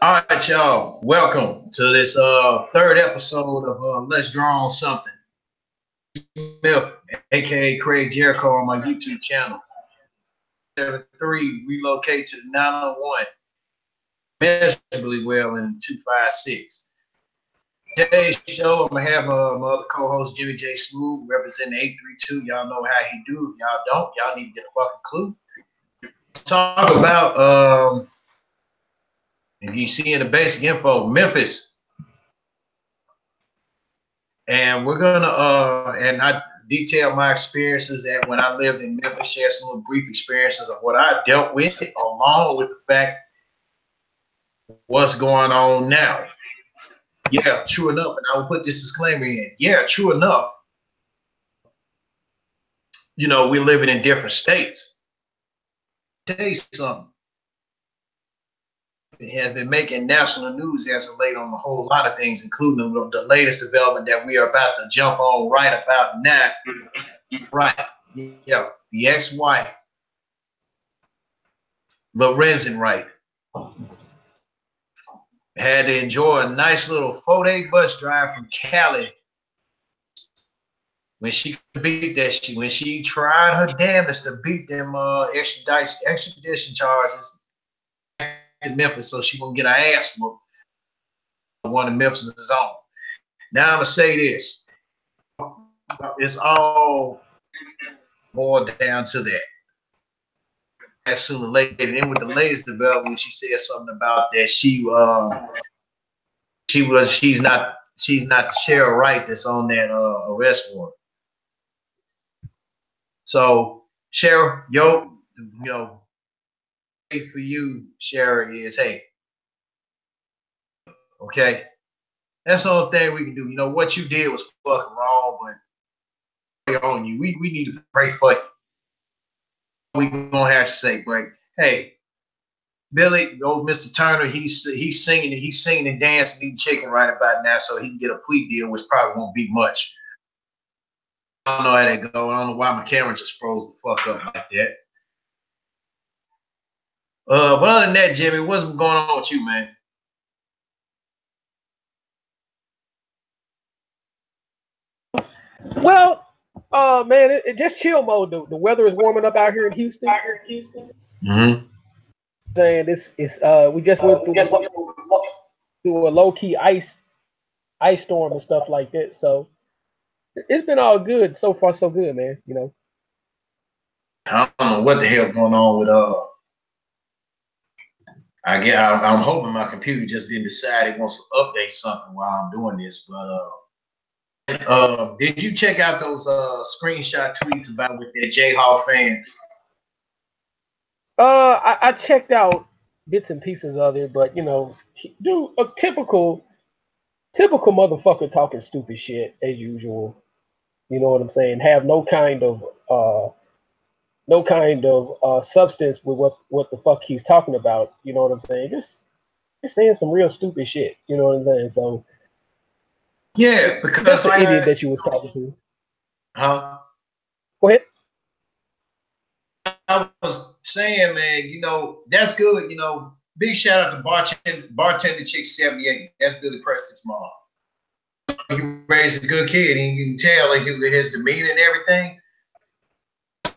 All right, y'all. Welcome to this third episode of Let's Draw on Something. Smith, aka Craig Jericho, on my YouTube channel. Ep.3 relocate to 901. Measurably well in 256. Today's show, I'm gonna have my other co-host Jimmy J. Smooth representing 832. Y'all know how he do. If y'all don't, y'all need to get a fucking clue. Let's talk about if you see in the basic info, Memphis. And we're gonna and I detail my experiences that when I lived in Memphis, share some brief experiences of what I dealt with, along with the fact what's going on now. Yeah, true enough, and I will put this disclaimer in. Yeah, true enough. You know, we're living in different states. I'll tell you something. It has been making national news as of late on a whole lot of things, including the latest development that we are about to jump on right about now. Right. Yeah. The ex-wife, Lorenzen Wright, had to enjoy a nice little 4-day bus drive from Cali when she beat that shit, when she tried her damnedest to beat them extradition charges in Memphis, so she gonna get her ass whooped. One of Memphis' own. Now I'm gonna say this: it's all boiled down to that. As sooner or later, and then with the latest development, she said something about that she's not the Cheryl Wright that's on that arrest warrant. So Cheryl, for you, Cheryl, is hey, okay. That's the only thing we can do. You know what you did was fucking wrong, but pray on you. We need to pray for you. We gonna have to say, but hey, Billy, old Mr. Turner, he's singing and dancing, eating chicken right about now, so he can get a plea deal, which probably won't be much. I don't know how that go. I don't know why my camera just froze the fuck up like that. But other than that, Jimmy, what's going on with you, man? Well, man, it just chill mode. The weather is warming up out here in Houston. Mm-hmm. Saying we just went through a low key ice storm and stuff like that. So it's been all good so far, so good, man. You know. I don't know what the hell going on with I'm hoping my computer just didn't decide it wants to update something while I'm doing this, but did you check out those screenshot tweets about with that Jayhawk fan? I checked out bits and pieces of it, but you know, dude, a typical motherfucker talking stupid shit as usual. You know what I'm saying? Have no kind of substance with what the fuck he's talking about. You know what I'm saying? Just saying some real stupid shit. You know what I'm saying? So yeah, because that's the idiot that you was talking to. Huh? Go ahead. I was saying, man, you know, that's good. You know, big shout out to bartender chick 78. That's Billy Preston's mom. He raised a good kid, and you can tell his demeanor and everything.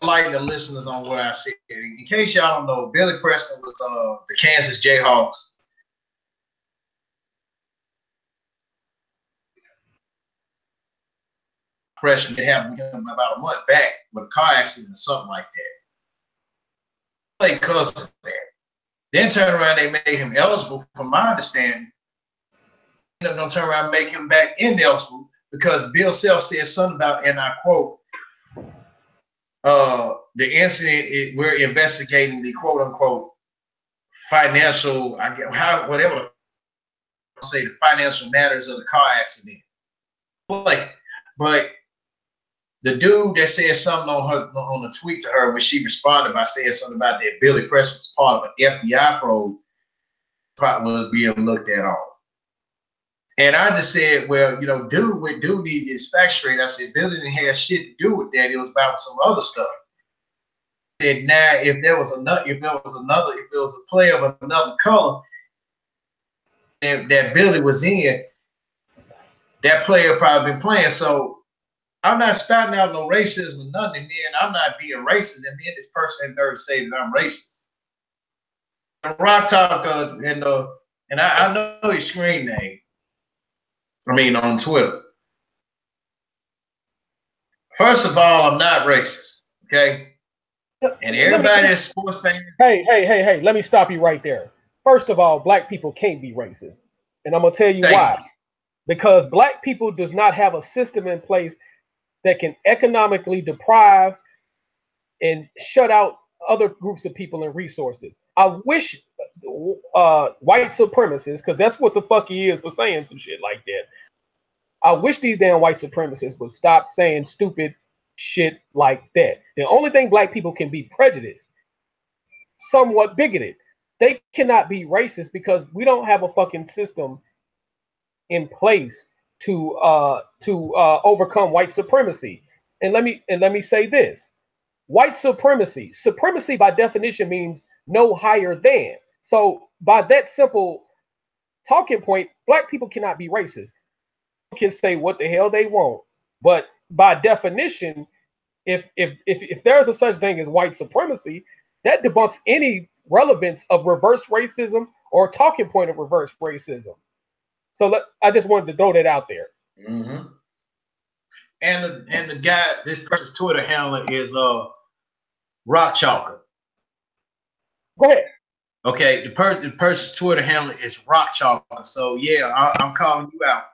Like the listeners on what I said. In case y'all don't know, Billy Preston was the Kansas Jayhawks. Freshman, it happened about a month back with a car accident or something like that. Because of that. Then turn around, they made him eligible, from my understanding. They're going to turn around and make him back ineligible because Bill Self said something about, and I quote, the incident, we're investigating the quote unquote financial, whatever say, the financial matters of the car accident. But the dude that said something on the tweet to her when she responded by saying something about that Billy Preston was part of an FBI probe, probably was being looked at on. And I just said, well, you know, dude need to get his facts straight. I said, Billy didn't have shit to do with that. It was about some other stuff. I said, now if there was a play of another color, that Billy was in, that player probably been playing. So I'm not spouting out no racism or nothing, and then I'm not being racist, and then this person in there say that I'm racist. Rock Talker and I know his screen name. I mean on Twitter. First of all, I'm not racist. Okay. And everybody that's sports fan. Hey, let me stop you right there. First of all, black people can't be racist. And I'm gonna tell you why. Because black people does not have a system in place that can economically deprive and shut out other groups of people and resources. I wish white supremacists, because that's what the fuck he is for saying some shit like that. I wish these damn white supremacists would stop saying stupid shit like that. The only thing black people can be prejudiced, somewhat bigoted. They cannot be racist because we don't have a fucking system in place to overcome white supremacy. And let me say this: white supremacy by definition means no higher than. So by that simple talking point, black people cannot be racist. They can say what the hell they want, but by definition, if there's a such thing as white supremacy, that debunks any relevance of reverse racism or talking point of reverse racism. So I just wanted to throw that out there. Mm-hmm. And the guy, this person's Twitter handler is Rock Chalker. Go ahead. Okay, the person's Twitter handler is Rock Chalker. So yeah, I'm calling you out.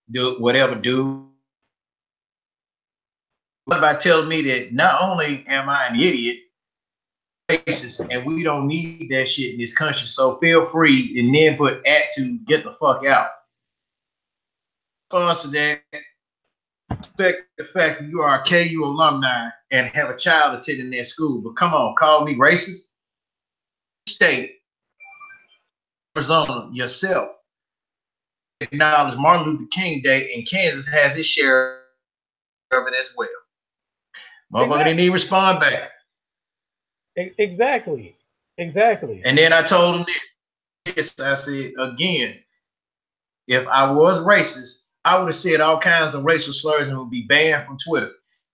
Do whatever, dude. What about telling me that not only am I an idiot, and we don't need that shit in this country. So feel free and then put to get the fuck out. Sponsor that. Respect the fact that you are a KU alumni and have a child attending that school. But come on, call me racist. State, Arizona, yourself. Acknowledge Martin Luther King Day, and Kansas has its share of it as well. Motherfucker didn't even respond back. Exactly. And then I told him this. I said, again, if I was racist, I would have said all kinds of racial slurs and would be banned from Twitter.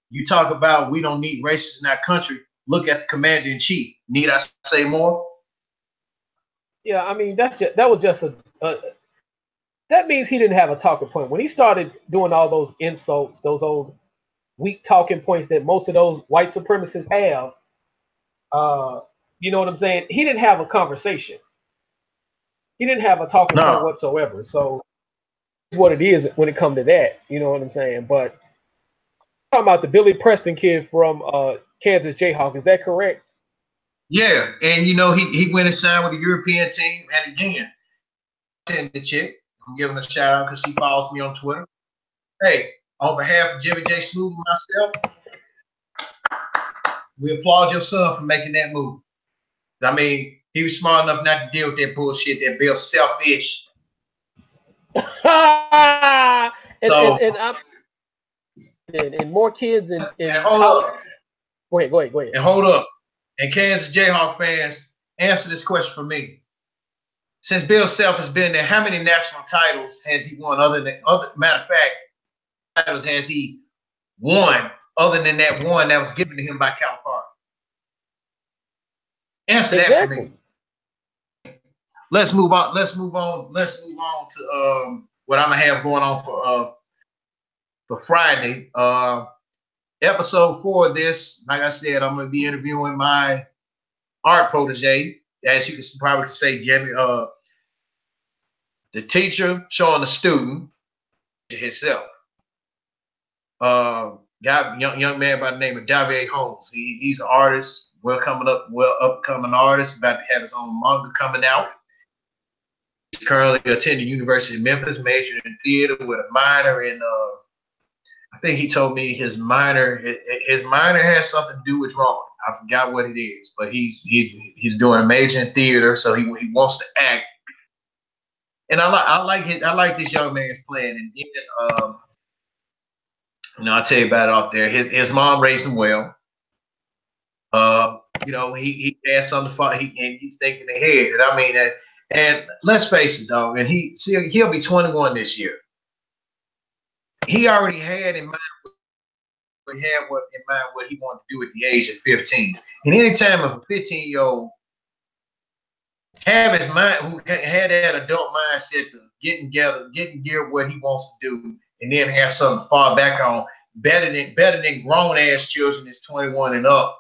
You talk about we don't need racists in our country. Look at the commander in chief. Need I say more? Yeah, I mean that was just that means he didn't have a talking point when he started doing all those insults, those old weak talking points that most of those white supremacists have. You know what I'm saying? He didn't have a conversation. He didn't have a talking point whatsoever. So what it is when it comes to that, you know what I'm saying? But talking about the Billy Preston kid from Kansas Jayhawk, is that correct? Yeah, and you know he went and signed with the European team, and again, the chick, I'm giving a shout out because she follows me on Twitter. Hey, on behalf of Jimmy J. Smooth and myself, we applaud your son for making that move. I mean, he was smart enough not to deal with that bullshit that Bill's selfish. and more kids in hold up. Go ahead. And hold up. And Kansas Jayhawk fans, answer this question for me. Since Bill Self has been there, how many national titles has he won? Matter of fact, titles has he won other than that one that was given to him by Cal Park? Answer that for me. Let's move on. Let's move on to what I'm gonna have going on for Friday. Episode 4 of this, like I said, I'm gonna be interviewing my art protege, as you can probably say, Jimmy. The teacher showing the student himself. Young man by the name of Davier Holmes. He's an artist, upcoming artist, about to have his own manga coming out. He's currently attending University of Memphis, majoring in theater with a minor in I think he told me his minor has something to do with drawing. I forgot what it is, but he's doing a major in theater, so he wants to act. And I like this young man's playing. And then, I'll tell you about it off there. His mom raised him well. He had something to fight, and he's thinking ahead. And I mean, And let's face it, dog. And he'll be 21 this year. He already had in mind what he wanted to do at the age of 15. And anytime a 15-year-old have his mind, who had that adult mindset to getting gear what he wants to do, and then have something to fall back on, better than grown ass children that's 21 and up.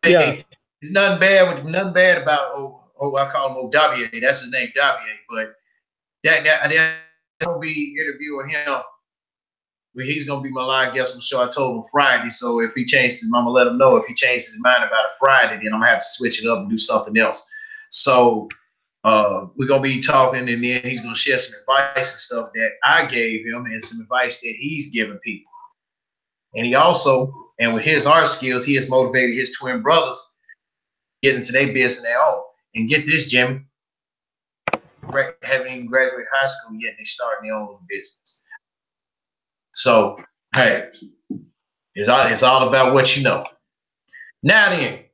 Yeah. Hey, there's nothing bad about I call him OW. That's his name, W. But that will be interviewing him. Well, he's gonna be my live guest. I'm sure I told him Friday. So if he changes, I'm gonna let him know. If he changes his mind about a Friday, then I'm gonna have to switch it up and do something else. So we're gonna be talking, and then he's gonna share some advice and stuff that I gave him, and some advice that he's giving people. And he also, and with his art skills, he has motivated his twin brothers to get into their business their own. And get this, Jimmy, haven't even graduated high school yet, and they're starting their own business. So, hey, it's all about what you know. Now then,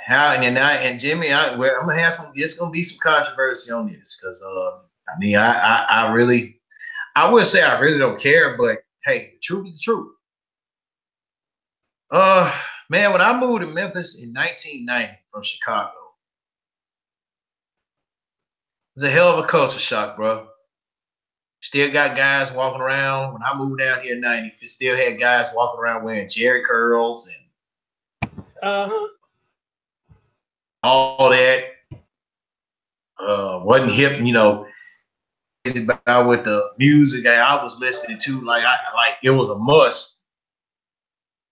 how and Jimmy, I'm gonna have some. It's gonna be some controversy on this because I mean, I really, I would say I really don't care, but hey, the truth is the truth. Man, when I moved to Memphis in 1990 from Chicago, it was a hell of a culture shock, bro. Still got guys walking around. When I moved down here in 90, still had guys walking around wearing Jerry curls and all that. Wasn't hip, about with the music that I was listening to. Like it was a must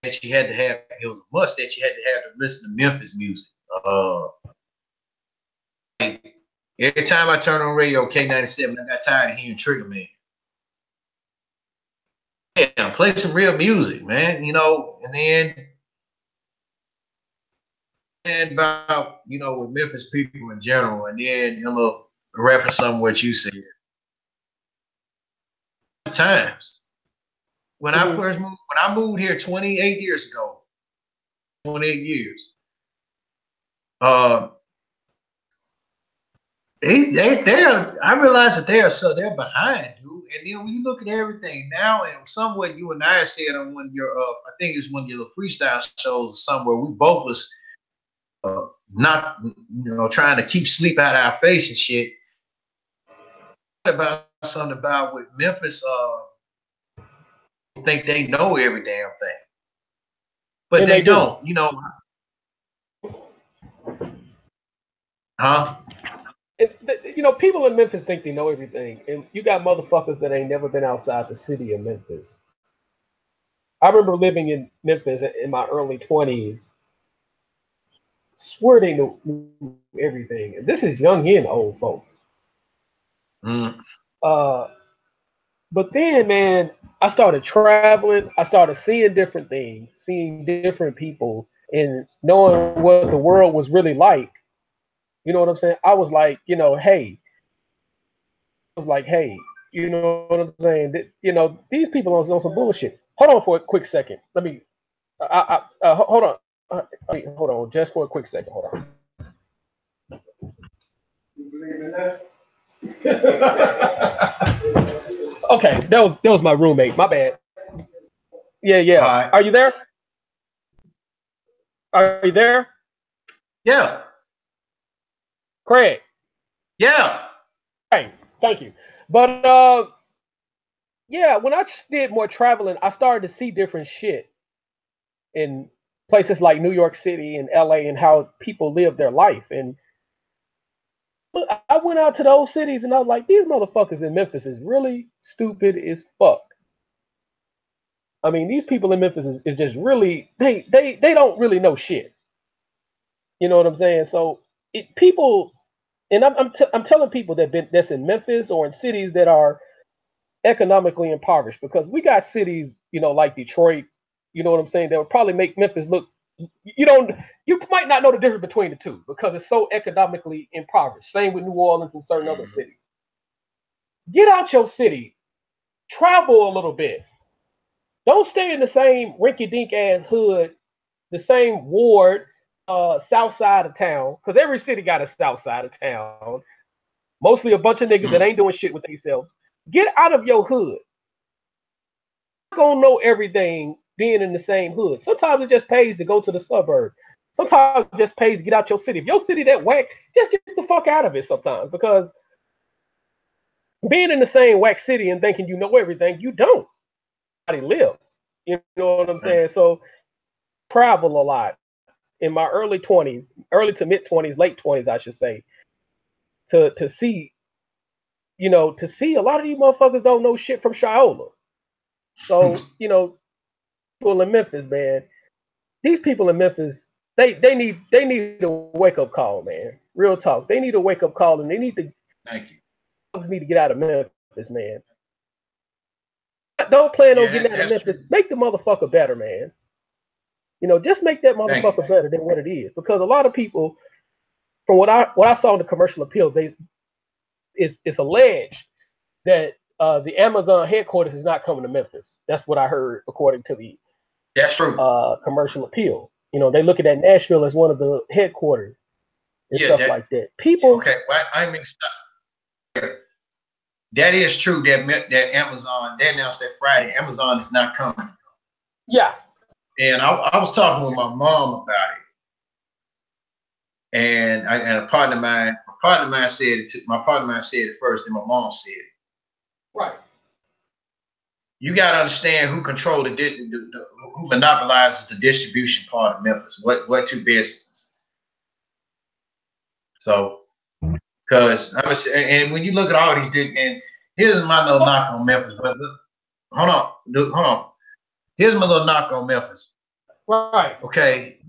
that you had to have. It was a must that you had to listen to Memphis music. Every time I turned on radio K97, I got tired of hearing Trigger Man. Yeah, play some real music, man. And then about with Memphis people in general, and then reference some of what you said. Times when I first moved, when I moved here 28 years ago, 28 years. I realize that they're behind, dude. And then when you look at everything now, and somewhat you and I said on one of your I think it was one of your freestyle shows somewhere, we both was not trying to keep sleep out of our face and shit. About something about with Memphis, think they know every damn thing, but they don't. Huh? People in Memphis think they know everything, and you got motherfuckers that ain't never been outside the city of Memphis. I remember living in Memphis in my early 20s. Swear they knew everything. And this is young and old folks. But then, man, I started traveling. I started seeing different things, seeing different people, and knowing what the world was really like. You know what I'm saying? I was like, hey. You know what I'm saying? These people on some bullshit. Hold on for a quick second. Let me. Hold on. Hold on, just for a quick second. Hold on. Okay, that was my roommate. My bad. Yeah. Right. Are you there? Are you there? Yeah. Craig. Yeah. Hey, thank you. But yeah, when I did more traveling, I started to see different shit in places like New York City and LA and how people live their life. And I went out to those cities and I was like, these motherfuckers in Memphis is really stupid as fuck. I mean, these people in Memphis is just really they don't really know shit. You know what I'm saying? So people, and I'm telling people that's in Memphis or in cities that are economically impoverished, because we got cities, like Detroit, you know what I'm saying, that would probably make Memphis look. You might not know the difference between the two because it's so economically impoverished. Same with New Orleans and certain other cities. Get out your city, travel a little bit. Don't stay in the same rinky-dink ass hood, the same ward, south side of town, because every city got a south side of town. Mostly a bunch of niggas that ain't doing shit with themselves. Get out of your hood. You're not gonna know everything being in the same hood. Sometimes it just pays to go to the suburb. Sometimes it just pays to get out your city. If your city that whack, just get the fuck out of it sometimes. Because being in the same whack city and thinking you know everything, you don't. Everybody lives. You know what I'm saying? So travel a lot. In my early 20s, early to mid 20s, late 20s, I should say, to see, to see a lot of these motherfuckers don't know shit from Shiola. So, people in Memphis, man, these people in Memphis, they need a wake up call, man. Real talk. They need a wake up call, and they need to get out of Memphis, man. Don't plan on getting out of Memphis. True. Make the motherfucker better, man. Just make that motherfucker better than what it is. Because a lot of people, from what I saw in the commercial appeal, it's alleged that the Amazon headquarters is not coming to Memphis. That's what I heard, according to the commercial appeal. They look at Nashville as one of the headquarters and stuff like that. People. Okay, well, I mean, that is true. That Amazon, they announced that Friday, Amazon is not coming. Yeah. And I was talking with my mom about it, and a partner of mine said it. My partner of mine said it first, then my mom said it. Right. You got to understand who control who monopolizes the distribution part of Memphis. What two businesses? So, because and when you look at all these, and here's my little knock on Memphis. But hold on. Here's my little knock on Memphis. Right. Okay.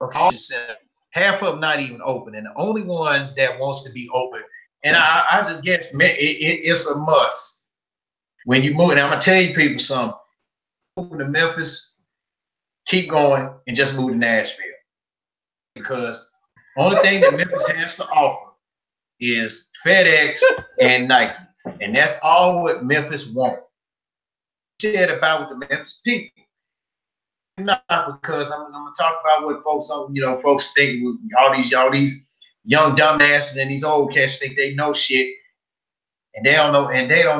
Okay. Half of them not even open, and the only ones that wants to be open. And I just guess it's a must when you move. And I'm gonna tell you people something. Move to Memphis, keep going, and just move to Nashville, because only thing that Memphis has to offer is FedEx and Nike, and that's all what Memphis wants. Said about with the Memphis people. Not because I'm gonna talk about what folks think. All these young dumbasses and these old cats think they know shit, and they don't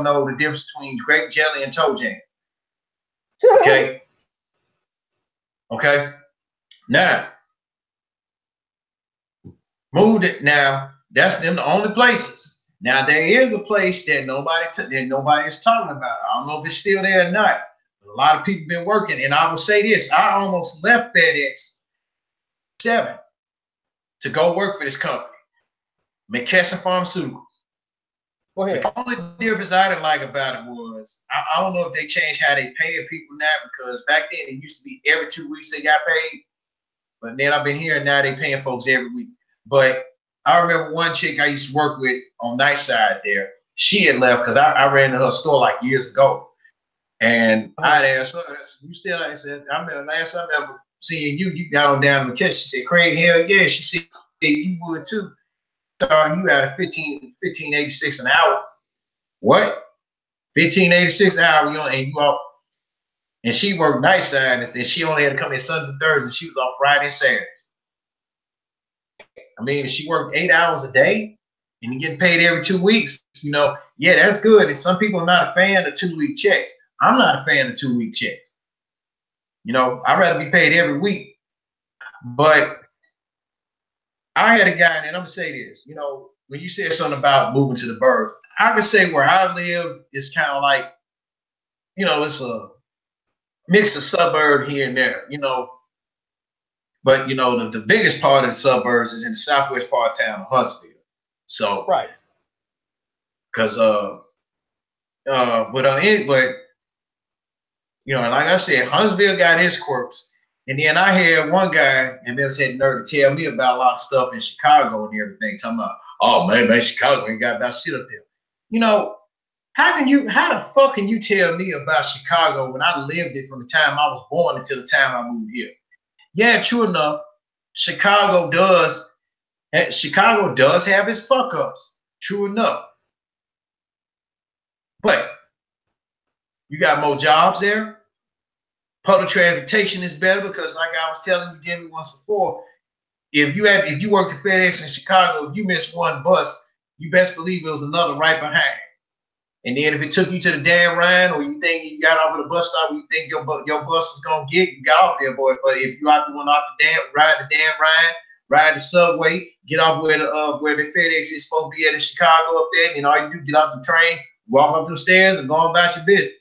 know the difference between grape jelly and toe jam. Okay. Now, moved it. Now that's them the only places. Now there is a place that nobody is talking about. I don't know if it's still there or not. A lot of people been working, and I will say this: I almost left FedEx 7 to go work for this company, McKesson Pharmaceuticals. Go ahead. The only difference I didn't like about it was I don't know if they changed how they pay people now, because back then it used to be every 2 weeks they got paid, but then I've been hearing now they paying folks every week. But I remember one chick I used to work with on night side there. She had left because I ran into her store like years ago. And I'd asked her, you still? I said, I remember last time I ever seeing you got on down to the kitchen. She said, Craig, hell yeah. She said, you would too. So you at a $15.86 an hour. What? $15.86 an hour, and you off. And she worked night side, and she only had to come in Sunday and Thursday, and she was off Friday and Saturday. I mean, she worked 8 hours a day and you getting paid every 2 weeks. Yeah, that's good. And some people are not a fan of 2 week checks. I'm not a fan of 2 week checks. I'd rather be paid every week. But I had a guy, and I'm gonna say this, when you said something about moving to the burbs, I could say where I live is kind of like, it's a mix of suburb here and there, But the biggest part of the suburbs is in the southwest part of town of Huntsville. So right. Because like I said, Huntsville got his quirks. And then I had one guy and Memphis had the nerve to tell me about a lot of stuff in Chicago and everything, talking about, oh man, Chicago ain't got about shit up there. How the fuck can you tell me about Chicago when I lived it from the time I was born until the time I moved here? Yeah, true enough, Chicago does have its fuck ups. True enough. But You got more jobs there. Public transportation is better because, like I was telling you, Jimmy, once before, if you work at FedEx in Chicago, if you miss one bus, you best believe it was another right behind. And then if it took you to the damn Rhine, or you think you got off at the bus stop, where you think your bus is gonna get, you got off there, boy. But if you out the one off the damn ride Rhine, ride the subway, get off where the FedEx is supposed to be at in Chicago up there, and all you do get off the train, walk up the stairs, and go on about your business.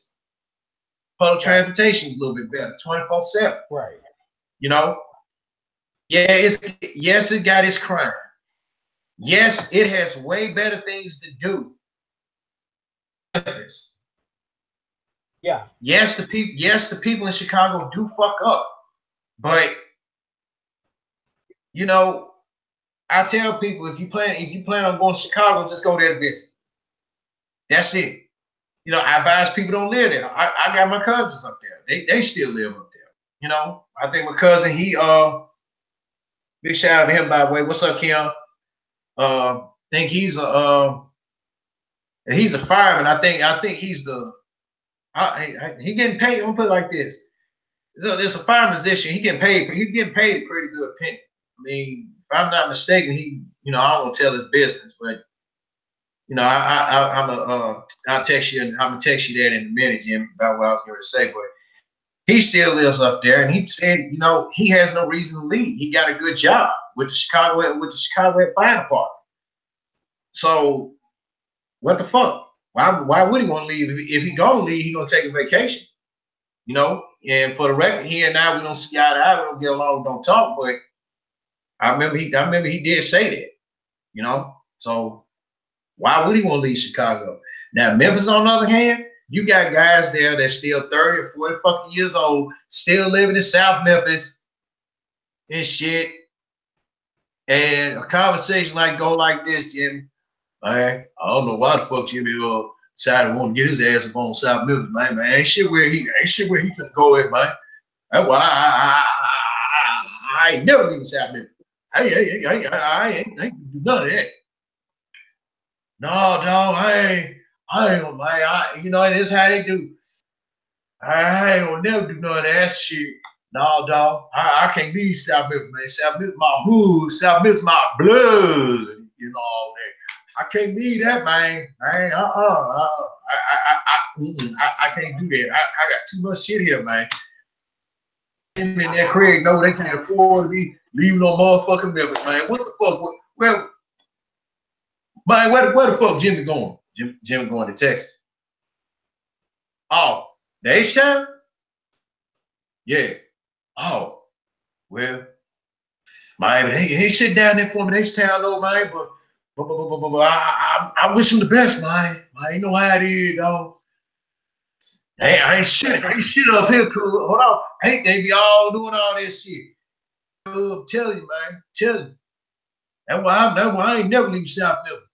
Public transportation is a little bit better, 24/7. Right. You know. Yes, it got its crime. Yes, it has way better things to do. Memphis. Yeah. Yes, the people in Chicago do fuck up. But you know, I tell people if you plan on going to Chicago, just go there to visit. That's it. You know, I advise people don't live there. I got my cousins up there. They still live up there. You know, I think my cousin, he big shout out to him, by the way. What's up, Kim? I think he's a fireman. I think he's the he getting paid. I'm gonna put it like this. So there's a fireman position. He's getting paid a pretty good penny. I mean, if I'm not mistaken, I don't want to tell his business, but I'll text you, and I'm gonna text you that in a minute, Jim, about what I was going to say. But he still lives up there, and he said, he has no reason to leave. He got a good job with the Chicago Fire Department. So what the fuck? Why would he want to leave? If he gonna leave, he gonna take a vacation. And for the record, he and I, we don't see eye to eye, we don't get along, don't talk. But I remember he did say that. So why would he want to leave Chicago? Now, Memphis, on the other hand, you got guys there that's still 30 or 40 fucking years old, still living in South Memphis and shit. And a conversation go like this, Jimmy. Man, I don't know why the fuck Jimmy decided to want to get his ass up on South Memphis, man. Ain't shit where he finna go at, man. That's why I ain't never leaving South Memphis. I ain't do none of that. No, dog, I ain't gonna, man. This is how they do. I ain't gonna never do none of that shit. No, dog, I can't leave South Memphis, man. South Memphis my hood, South Memphis my blood, all that. I can't leave that, man. I can't do that. I got too much shit here, man. Him and that Craig know they can't afford to be leaving no motherfucking Memphis, man. What the fuck? Well, man, where the fuck Jimmy going? Jimmy going to Texas. Oh, the H-Town? Yeah. Oh, well, man, he sit down there for me, the H-Town, though, man, but I wish him the best, man. I ain't know how it is, dog. I ain't shit up here, cuz. Hold on. They be all doing all this shit. I'm telling you, man. Telling you. That's why I ain't never leave South Memphis.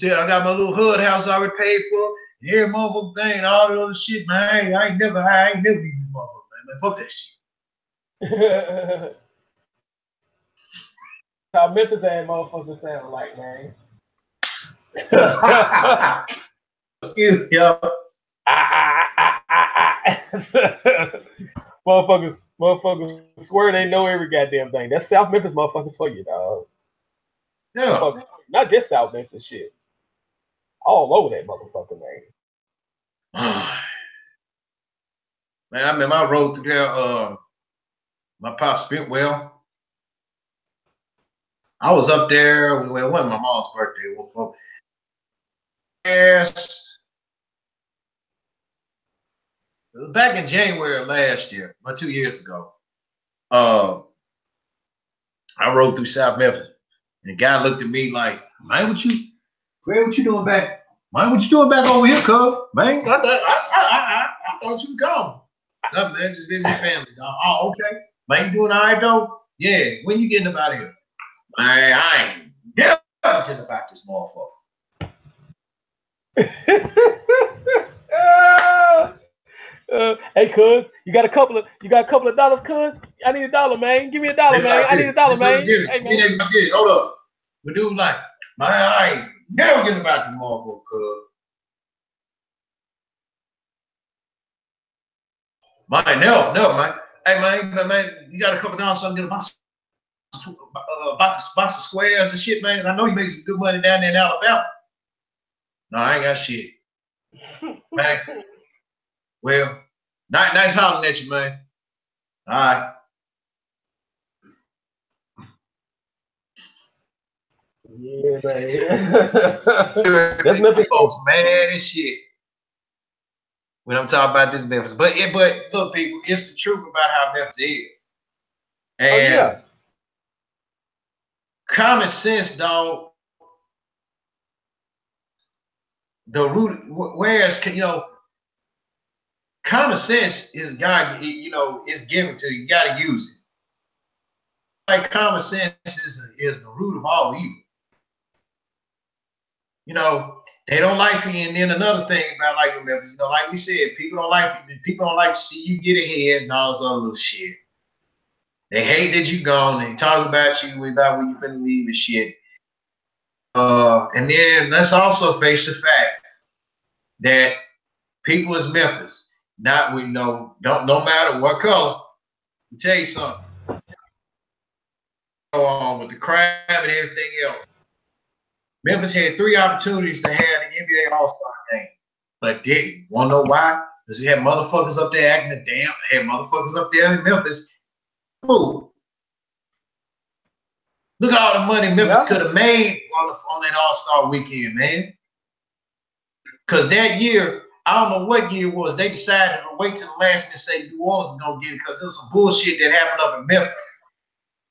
I got my little hood house already paid for. Every motherfucking thing, all the other shit, man. I ain't never leave this motherfucker, man. Fuck that shit. How Memphis and motherfuckers sound like, man. Excuse me, y'all. Motherfuckers swear they know every goddamn thing. That's South Memphis motherfuckers for you, dog. Yeah. Not just South Memphis shit. All over that motherfucker, man. Man, I remember I rode through there. My pops spent well. I was up there. Well, it wasn't my mom's birthday. Yes. Back in January of last year, about 2 years ago, I rode through South Memphis, and the guy looked at me like, "Man, what you doing back? Man, what you doing back over here, cuz? Man, I thought you were gone. Nothing, man, just visiting family. Oh, okay. Man, you doing all right though? Yeah. When you getting up out of here? Man, I ain't never getting about this motherfucker." Hey, cuz, you got a couple of dollars, cuz? I need $1, man. Give me $1, man. I need $1, man. Hey, man. Hold up. But dude, like, man, I ain't never getting about this motherfucker, cuz. Man, no, man. Hey, man, you got a couple dollars so I can get a box of squares and shit, man. I know you make some good money down there in Alabama. No, I ain't got shit. Man, well, nice hollering at you, man. All right. Yeah, man. That's Memphis. Folks, man, and shit. When I'm talking about this Memphis, but look, people, it's the truth about how Memphis is, and common sense, dog. The root, whereas common sense is God, is given to you. You got to use it. Like common sense is the root of all evil. They don't like you. And then another thing about like we said, people don't like to see you get ahead and all this other little shit. They hate that you gone. They talk about you about when you finna leave and shit. And then let's also face the fact that people is Memphis. Not we know, don't no matter what color. I'll tell you something. Go on with the crime and everything else. Memphis had 3 opportunities to have the NBA All-Star game, but didn't. Want to know why? Because we had motherfuckers up there acting a damn. Had motherfuckers up there in Memphis. Fool. Look at all the money Memphis could have made on that All-Star weekend, man. Because that year, I don't know what year it was, they decided to wait till the last minute and say New Orleans was going to get it because there was some bullshit that happened up in Memphis.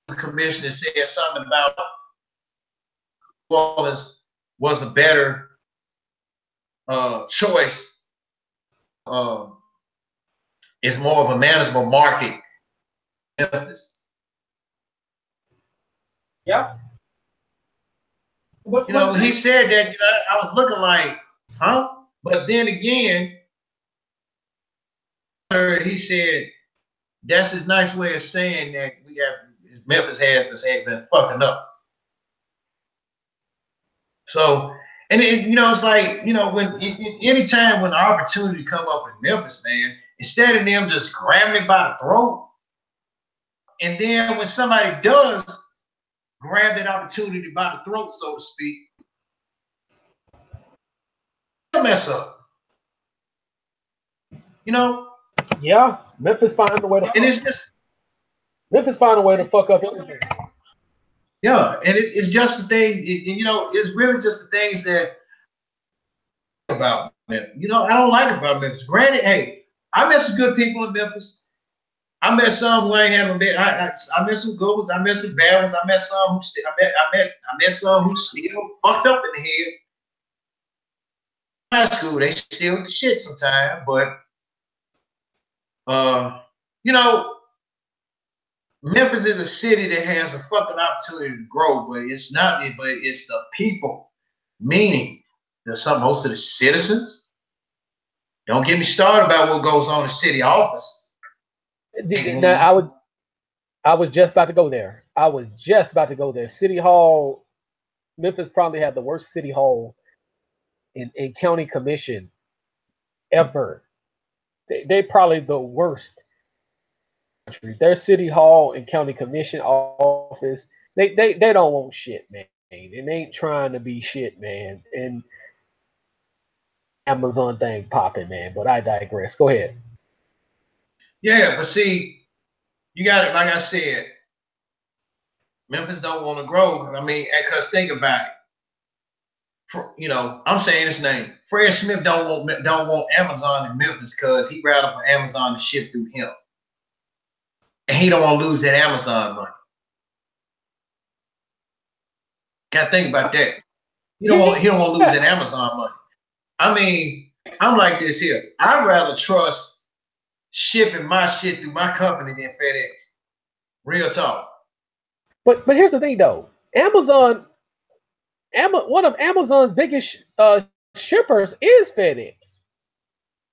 The commissioner said something about New Orleans was a better choice. It's more of a manageable market than Memphis. Yeah. When he said that, I was looking like, huh? But then again, he said that's his nice way of saying that Memphis has been fucking up. So, and it's like, when anytime when the opportunity come up in Memphis, man, instead of them just grabbing it by the throat, and then when somebody does grab that opportunity by the throat, so to speak, they'll mess up. Yeah, Memphis find a way to. And it's just Memphis find a way to fuck up everything. Yeah, and it's just the thing. It's really just the things that about Memphis. I don't like about Memphis. Granted, hey, I met some good people in Memphis. I met some who ain't having been. I met some good ones. I met some bad ones. I met some who still. I met some who still fucked up in the head. High school, they still the shit sometimes, but Memphis is a city that has a fucking opportunity to grow, but it's not. But it's the people, meaning most of the citizens. Don't get me started about what goes on in city office. Now, I was just about to go there. City Hall, Memphis probably had the worst city hall in county commission ever. They probably the worst. Their city hall and county commission office, they don't want shit, man. And they ain't trying to be shit, man. And Amazon thing popping, man. But I digress. Go ahead. Yeah, but see, you got it. Like I said, Memphis don't want to grow. I mean, because think about it. I'm saying his name. Fred Smith don't want Amazon in Memphis because he rather for Amazon to ship through him, and he don't want to lose that Amazon money. Got to think about that. He don't want to lose that Amazon money. I mean, I'm like this here. I'd rather trust shipping my shit through my company than FedEx. Real talk. But here's the thing though. One of Amazon's biggest shippers is FedEx.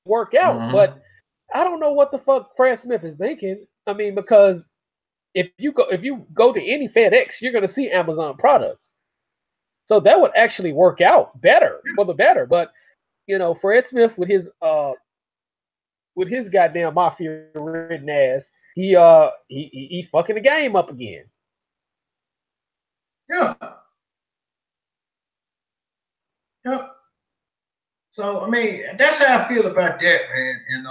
Work out, but I don't know what the fuck Fred Smith is thinking. I mean, because if you go to any FedEx, you're going to see Amazon products. So that would actually work out better for the better. But Fred Smith with his with his goddamn mafia ridden ass, he fucking the game up again. Yeah. Yeah. So I mean, that's how I feel about that, man. And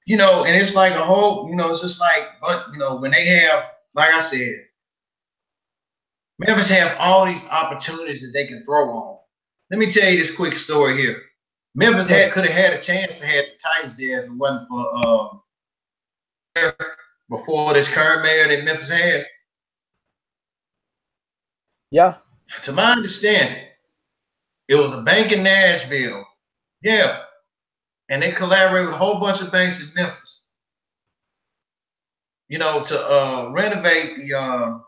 you know, and it's like a whole, you know, it's just like, but you know, when they have, like I said, Memphis have all these opportunities that they can throw on. Let me tell you this quick story here. Memphis could have had a chance to have the Titans there if it wasn't for before this current mayor that Memphis has. Yeah. To my understanding, it was a bank in Nashville. Yeah. And they collaborated with a whole bunch of banks in Memphis. You know, to renovate the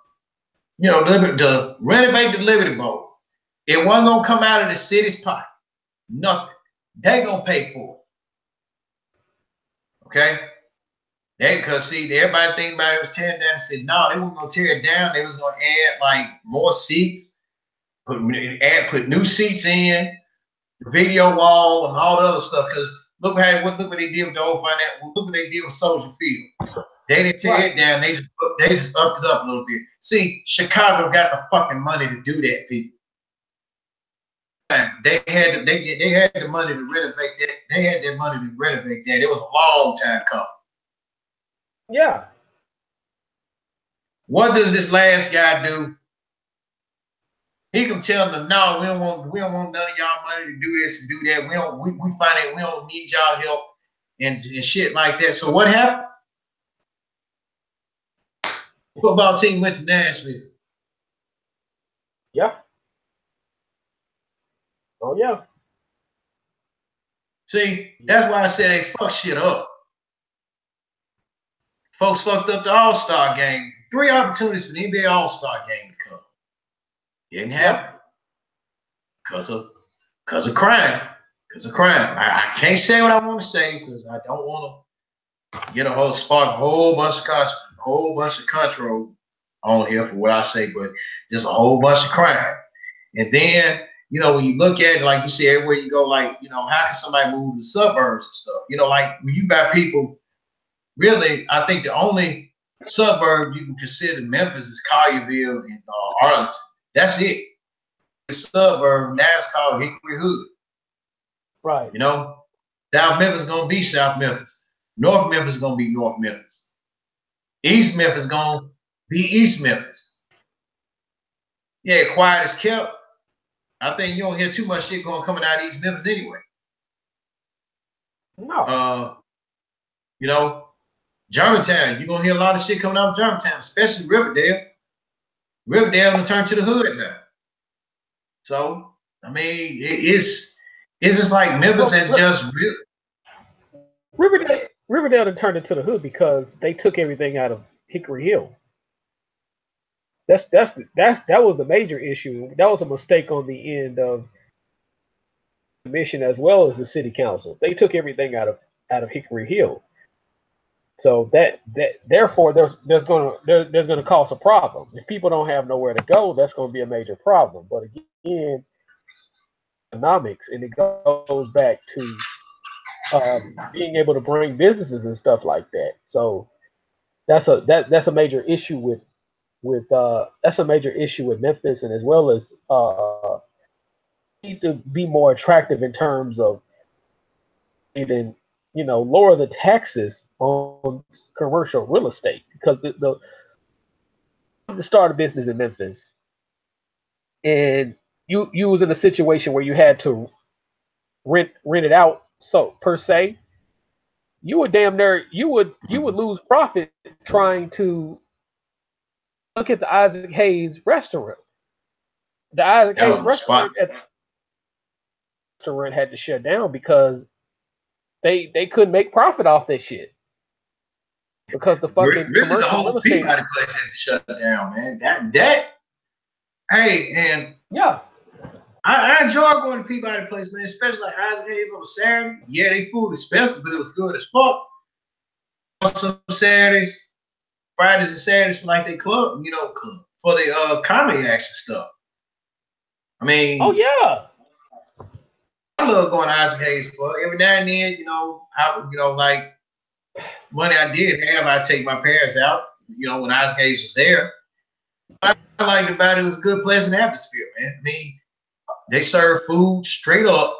to renovate the Liberty Bowl. It wasn't gonna come out of the city's pocket. Nothing. They gonna pay for it. Okay? Because see, everybody think about it was tearing down and said, no, they weren't gonna tear it down. They was gonna add like more seats, put new seats in, the video wall, and all the other stuff. Because look what they did with the old finance. Look what they did with Soldier Field. They didn't tear it down. They just upped it up a little bit. See, Chicago got the fucking money to do that, people. They had the money to renovate that. They had that money to renovate that. It was a long time coming. Yeah. What does this last guy do? He can tell them, no, we don't want none of y'all money to do this and do that. We find it, we don't need y'all help and shit like that. So what happened? The football team went to Nashville. Yeah. Oh yeah. See, that's why I said they fuck shit up. Folks fucked up the All-Star game. 3 opportunities for the NBA All-Star game to come. Didn't happen. Because of crime. Because of crime. I can't say what I want to say because I don't want to get spark a whole bunch of control on here for what I say, but just a whole bunch of crime. And then, you know, when you look at it, like you see everywhere you go, like, you know, how can somebody move to the suburbs and stuff? You know, like when you got people, really, I think the only suburb you can consider Memphis is Collierville and Arlington. That's it. The suburb now it's called Hickory Hood. Right. You know, South Memphis is gonna be South Memphis. North Memphis is gonna be North Memphis. East Memphis is gonna be East Memphis. Yeah, quiet as kept. I think you don't hear too much shit coming out of East Memphis anyway. No. You know, Germantown, you're gonna hear a lot of shit coming out of Germantown, especially Riverdale. Riverdale gonna turn to the hood now. So, I mean, it's just like Memphis has just Riverdale turned into the hood because they took everything out of Hickory Hill. That was the major issue. That was a mistake on the end of the mission as well as the city council. They took everything out of Hickory Hill. So therefore there's gonna cause a problem. If people don't have nowhere to go, that's gonna be a major problem. But again, economics, and it goes back to being able to bring businesses and stuff like that. So that's a major issue with Memphis, and as well as need to be more attractive in terms of even, you know, lower the taxes on commercial real estate, because the start a business in Memphis and you was in a situation where you had to rent it out, so per se, you would lose profit trying to look at the Isaac Hayes restaurant. The Isaac Hayes restaurant had to shut down because they couldn't make profit off that shit. Because the fucking really the whole Peabody place had to shut down, man. That hey, and yeah. I enjoy going to Peabody place, man, especially like Isaac Hayes on a Saturday. Yeah, they food expensive, but it was good as fuck. On some Saturdays, Fridays and Saturdays for like their club, for the comedy acts and stuff. I mean, oh yeah. I love going to Isaac Hayes for every now and then. Like money I did have, I take my parents out. When Isaac Hayes was there, what I liked about it was a good, pleasant atmosphere, man. I mean, they serve food straight up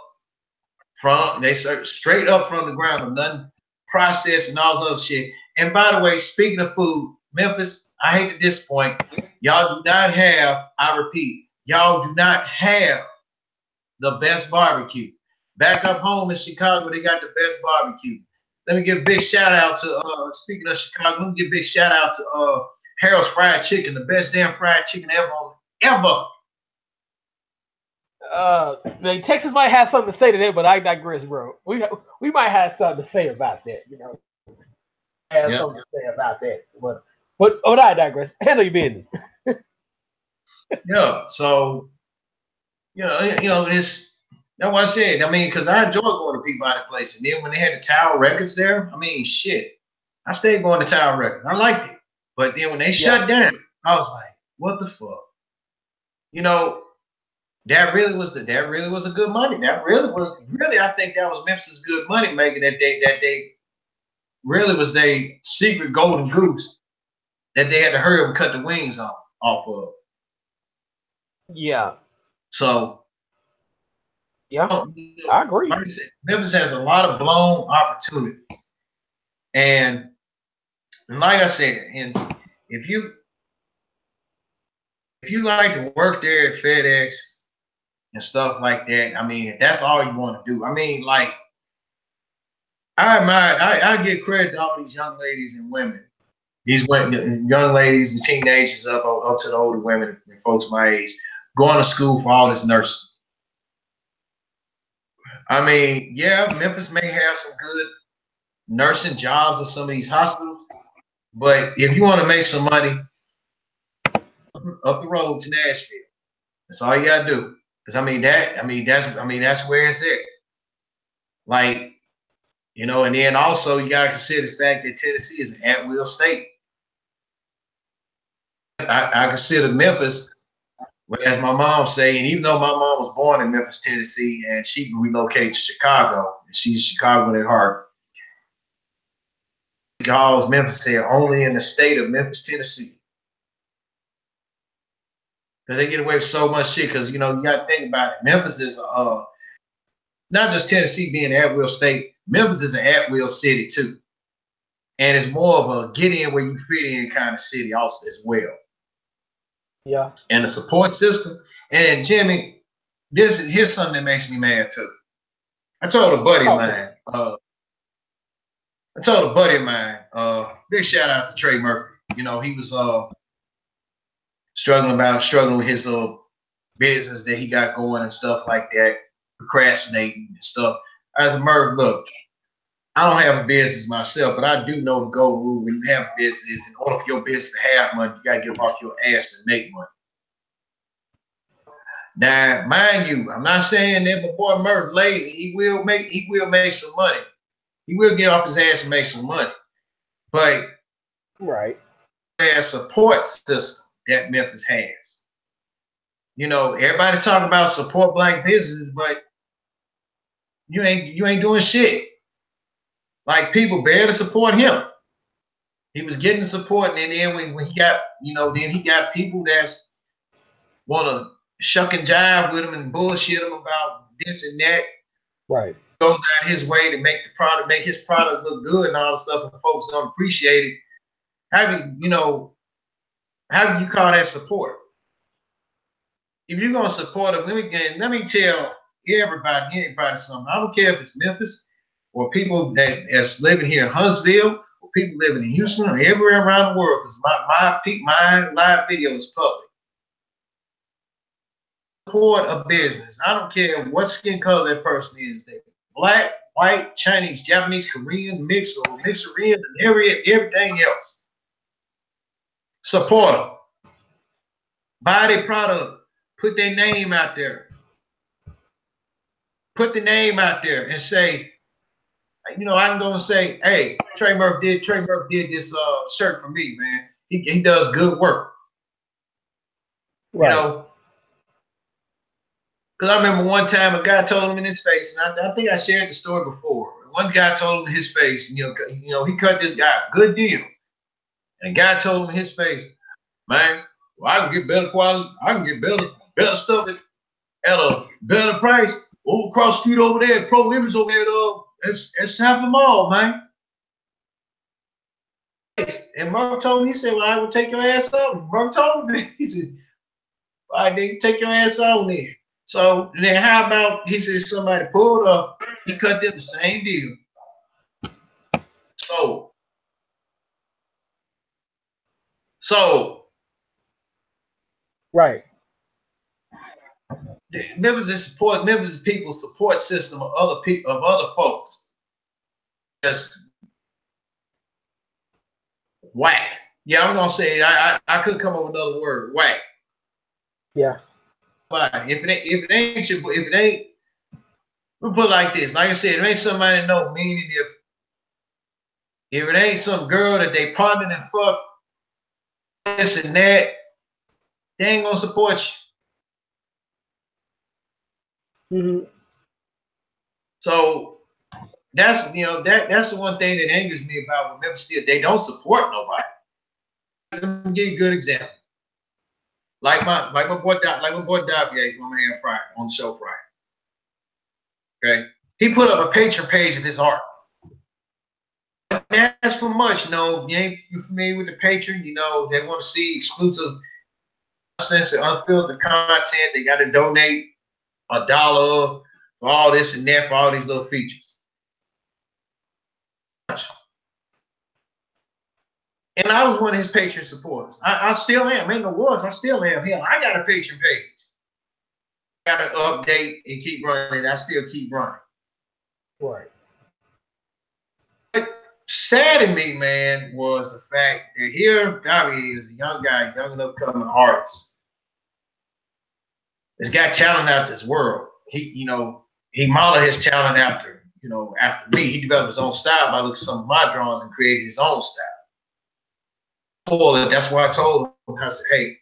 from the ground, nothing processed and all this other shit. And by the way, speaking of food, Memphis, I hate to disappoint. Y'all do not have, I repeat, y'all do not have the best barbecue. Back up home in Chicago, they got the best barbecue. Let me give a big shout out to speaking of Chicago, let me give a big shout out to Harold's Fried Chicken, the best damn fried chicken ever. Texas might have something to say to that, but I digress, bro. We might have something to say about that, Have something to say about that, but I digress. Handle your business. Yeah, so it's that's what I said. I mean, because I enjoy going to Peabody Place, and then when they had the Tower Records there, I mean, shit, I stayed going to Tower Records. I liked it, but then when they shut down, I was like, what the fuck? That really was a good money. That really I think that was Memphis' good money making that day really was their secret golden goose that they had to hurry up and cut the wings off of. Yeah. So yeah, I agree. Like I said, Memphis has a lot of blown opportunities. And like I said, and if you like to work there at FedEx and stuff like that, I mean, if that's all you want to do, I mean, like, I give credit to all these young ladies and women. These young ladies, the teenagers up to the older women and folks my age, going to school for all this nursing. I mean, yeah, Memphis may have some good nursing jobs in some of these hospitals, but if you want to make some money, up the road to Nashville. That's all you gotta do. Because that's where it's at. Like, and then also you gotta consider the fact that Tennessee is an at-will state. I consider Memphis, as my mom say, and even though my mom was born in Memphis, Tennessee, and she relocated to Chicago, and she's Chicagoan at heart. Calls Memphis here only in the state of Memphis, Tennessee. Because they get away with so much shit. Because you got to think about it. Memphis is not just Tennessee being an at-will state. Memphis is an at-will city too, and it's more of a get in where you fit in kind of city also as well. Yeah. And the support system. And Jimmy, here's something that makes me mad too. I told a buddy of mine. Big shout out to Trey Murphy. He was struggling with his business that he got going and stuff like that, procrastinating and stuff. As a Murph, look, I don't have a business myself, but I do know the golden rule when you have a business, in order for your business to have money, you gotta get off your ass to make money. Now, mind you, I'm not saying that my boy Murph lazy. He will make some money. He will get off his ass and make some money. But right, there's a support system that Memphis has. Everybody talk about support black businesses, but you ain't doing shit. Like, people barely support him. He was getting support, and then when he got, then he got people that's want to shuck and jive with him and bullshit him about this and that. Right. Goes out his way to make his product look good and all the stuff, and folks don't appreciate it. How do you call that support? If you're gonna support him, let me tell anybody something. I don't care if it's Memphis or people that's living here in Huntsville or people living in Houston or everywhere around the world, because my live video is public. Support a business. I don't care what skin color that person is. They black, white, Chinese, Japanese, Korean, mixed Korean, and everything else. Support them. Buy their product. Put their name out there. Put the name out there and say, I'm gonna say, hey, Trey Murph did this shirt for me, man. He does good work. Right. Because I remember one time a guy told him in his face, and I think I shared the story before. One guy told him in his face, he cut this guy a good deal. And the guy told him in his face, man, well, I can get better quality, I can get better stuff at a better price. Over across the street over there, Pro Image over there, it's half the mall, man. And Mark told me, he said, well, I will take your ass up. Mark told me, he said, all right, nigga, take your ass on there. So then how about, he said, somebody pulled up, he cut them the same deal. So right. Memphis is people's support system of other people, of other folks. Just whack. Yeah, I'm gonna say it. I could come up with another word. Whack. Yeah. But if it ain't, we put it like this. Like I said, if it ain't somebody know, meaning if it ain't some girl that they partnered and fuck this and that, they ain't gonna support you. Mm-hmm. So that's that's the one thing that angers me about Memphis Steel. They don't support nobody. Let me give you a good example. Like my boy Davier on Man Friday on the show Friday. Okay, he put up a Patreon page of his art. That's for much, you ain't familiar with the Patreon. They want to see exclusive nonsense and unfiltered content. They got to donate $1 for all this and that for all these little features. And I was one of his Patreon supporters. I still am. Ain't no was. I still am. Hell, I got a Patreon page. Got to update and keep running. I still keep running. Right. What saddened me, man, was the fact that here Davi is a young guy, young and upcoming artist. He's got talent out this world. He modeled his talent after me. He developed his own style by looking at some of my drawings and created his own style. That's why I told him, I said, hey,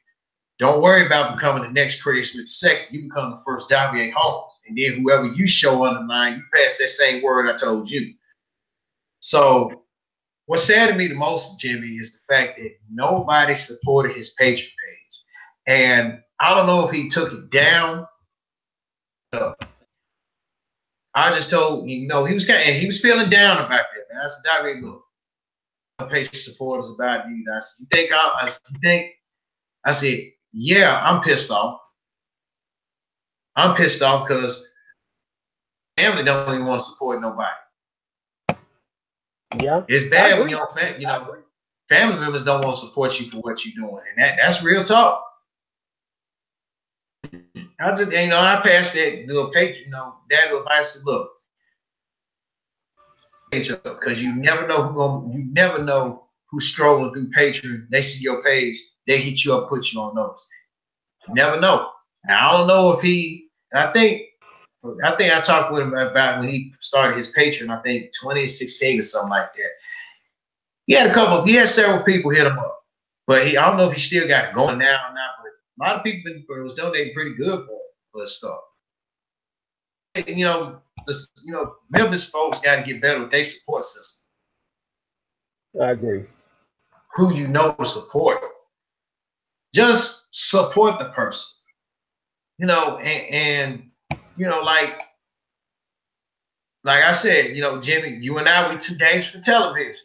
don't worry about becoming the next Craig Smith second. You become the first Davier Holmes. And then whoever you show on the line, you pass that same word I told you. So what saddened me the most, Jimmy, is the fact that nobody supported his Patreon page. And I don't know if he took it down. I just told he was feeling down about that, man. I said, Davier, look, my Patreon supporters about you. I said, you think? I said, yeah, I'm pissed off. I'm pissed off because family don't even want to support nobody. Yeah, it's bad when family members don't want to support you for what you're doing, and that's real talk. I just I passed that little page, that little advice. Said, look, because you never know who's strolling through Patreon. They see your page, they hit you up, put you on notice. You never know. Now I don't know if he. And I think I talked with him about when he started his Patreon. I think 2016 or something like that. He had several people hit him up, but I don't know if he still got it going now or not. But a lot of people was donating pretty good for his stuff. Memphis folks got to get better with their support system. I agree. Who to support. Just support the person. Like I said, Jimmy, you and I, we 2 days for television.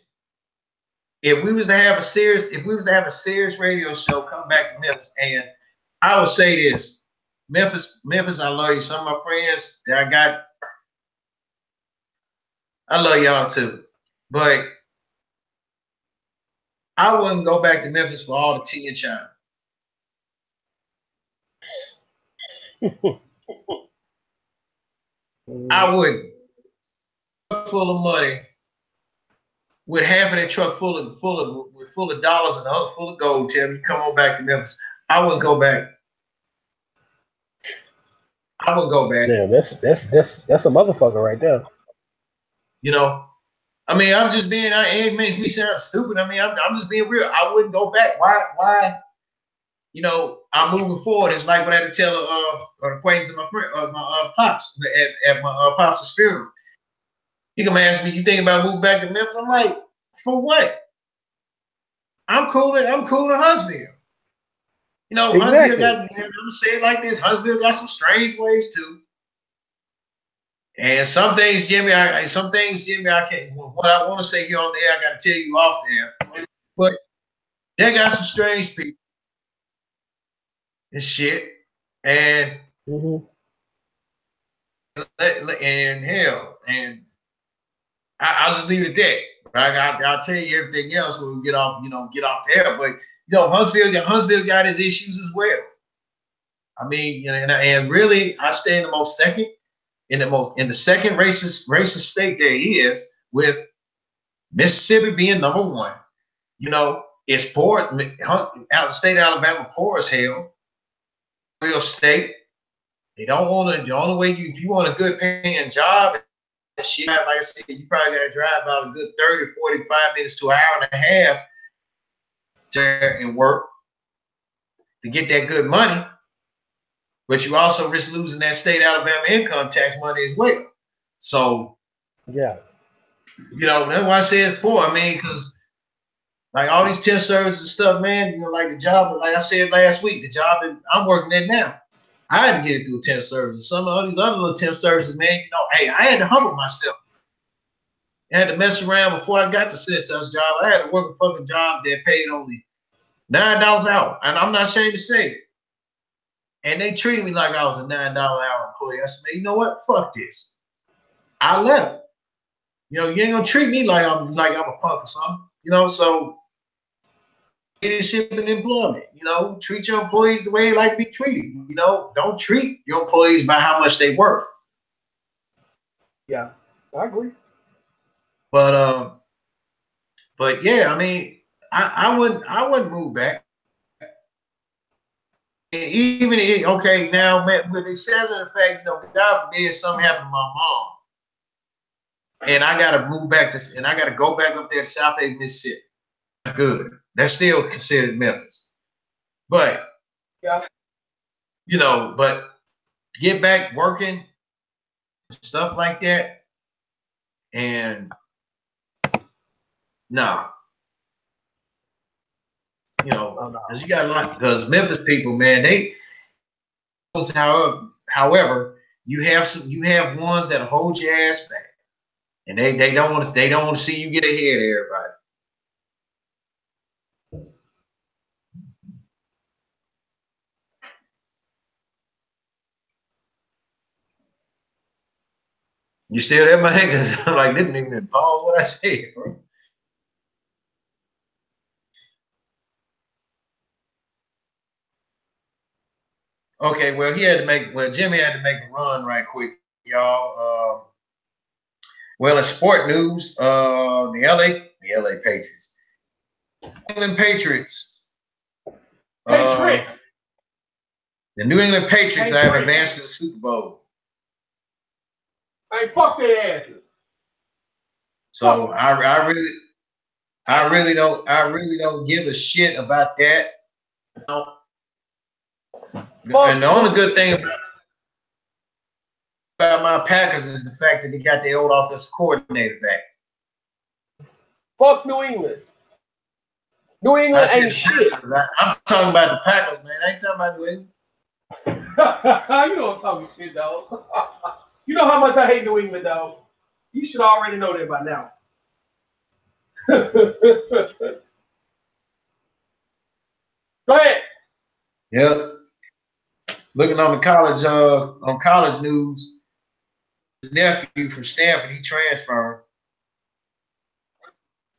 If we was to have a serious radio show, come back to Memphis, and I would say this, Memphis, I love you. Some of my friends that I got, I love y'all too. But I wouldn't go back to Memphis for all the tea and China. I wouldn't. Full of money, with half of that truck full of dollars and the other full of gold. Tell me, come on back to Memphis. I wouldn't go back. I wouldn't go back. Yeah, that's a motherfucker right there. I mean, I'm just being. It makes me sound stupid. I mean, I'm just being real. I wouldn't go back. Why? you know, I'm moving forward. It's like what I had to tell an acquaintance of my friend, my pops at my pops' funeral. He come ask me, "You thinking about moving back to Memphis?" I'm like, "For what? I'm cool. I'm cool in Huntsville. You know, Huntsville Exactly. got. I'm gonna say it like this: Huntsville got some strange ways too. And some things, Jimmy, I can't. What I want to say here on the air, I got to tell you off there. But they got some strange people and shit. And Mm-hmm. and hell, and I'll just leave it at that. I'll tell you everything else when we get off, get off there. But Huntsville got his issues as well. I mean, and really, I stay in the second racist state there is, with Mississippi being number one. You know, it's poor. Out of state of Alabama, poor as hell. Real state. They don't want to. The only way if you want a good paying job, shit, like I said, you probably got to drive about a good 30, 45 minutes to an hour and a half to and work to get that good money. But you also risk losing that state Alabama income tax money as well. So, yeah, that's why I say it's poor. I mean, because like all these temp services and stuff, man, like the job, like I said last week, the job that I'm working at now, I had to get it through temp services. Some of all these other little temp services, man, hey, I had to humble myself. I had to mess around before I got the Cintas job. I had to work a fucking job that paid only $9 an hour. And I'm not ashamed to say it. And they treated me like I was a $9 an hour employee. I said, man, you know what? Fuck this. I left. You ain't gonna treat me like I'm a punk or something. So leadership and employment. Treat your employees the way they like to be treated. Don't treat your employees by how much they work. Yeah, I agree. But yeah, I mean, I wouldn't move back. Even okay now, with the exception of the fact, God forbid something happened to my mom, and I got to move back and I got to go back up there to South Haven, Mississippi. Good. That's still considered Memphis, but Yeah. but get back working, stuff like that, and nah, because you got a lot. Because Memphis people, man, however, you have ones that hold your ass back, and they don't want to see you get ahead of everybody. You still there, my niggas? I'm like, didn't even pause what I said, bro. Okay, well, Jimmy had to make a run right quick, y'all. Well, in sport news, the LA Patriots, England Patriots, Patriots. The New England Patriots have advanced to the Super Bowl. Hey, fuck their asses. So I really don't give a shit about that. And the only good thing about my Packers is the fact that they got their old offensive coordinator back. Fuck New England. New England ain't shit. I'm talking about the Packers, man. I ain't talking about New England. You know I'm talking shit, dog. You know how much I hate New England, dog. You should already know that by now. Go ahead. Yep. Looking on the college news, his nephew from Stanford, he transferred.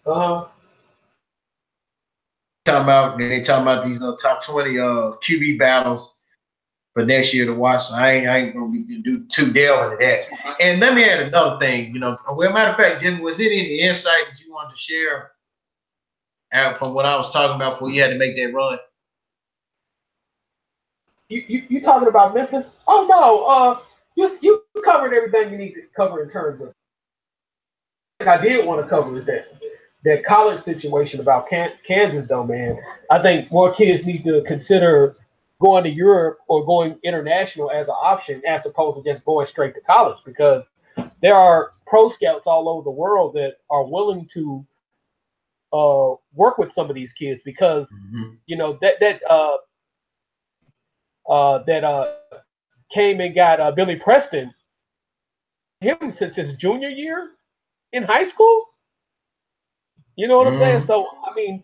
They talking about these top 20 QB battles for next year to watch. So I ain't gonna be do too delve into that. And let me add another thing. Well, matter of fact, Jimmy, was it any insight that you wanted to share from what I was talking about before you had to make that run? You talking about Memphis? Oh no, you covered everything you need to cover in terms of. I did want to cover is that that college situation about Kansas, though, man. I think more kids need to consider going to Europe or going international as an option as opposed to just going straight to college because there are pro scouts all over the world that are willing to work with some of these kids because you know that came and got Billy Preston him since his junior year in high school. You know what I'm saying? So I mean,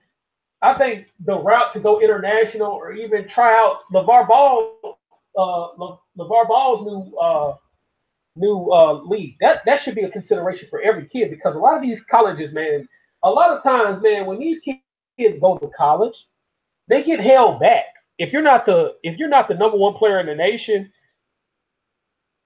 I think the route to go international or even try out LeVar Ball's new league. That should be a consideration for every kid because a lot of these colleges, man, a lot of times, man, when these kids go to college, they get held back. If you're not the number one player in the nation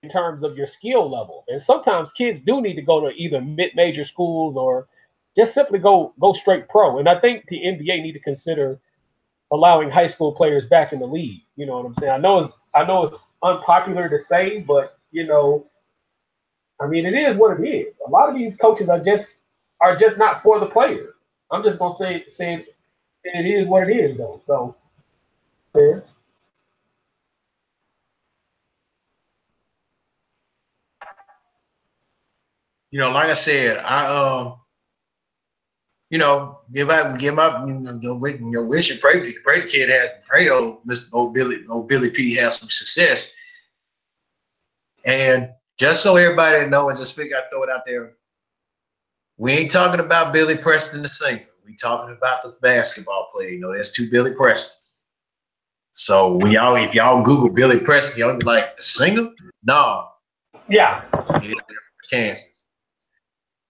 in terms of your skill level, and sometimes kids do need to go to either mid-major schools or just simply go straight pro. And I think the NBA need to consider allowing high school players back in the league. You know what I'm saying? I know it's unpopular to say, but I mean, it is what it is. A lot of these coaches are just not for the players. I'm just gonna say it is what it is, though. So, yeah. Like I said, give up, wish and pray the kid has pray old Billy P has some success. And just so everybody knows, and just figure I throw it out there, we ain't talking about Billy Preston the singer. We talking about the basketball player. There's two Billy Prestons. So if y'all Google Billy Preston, y'all be like, the singer? No. Yeah. He's from Kansas.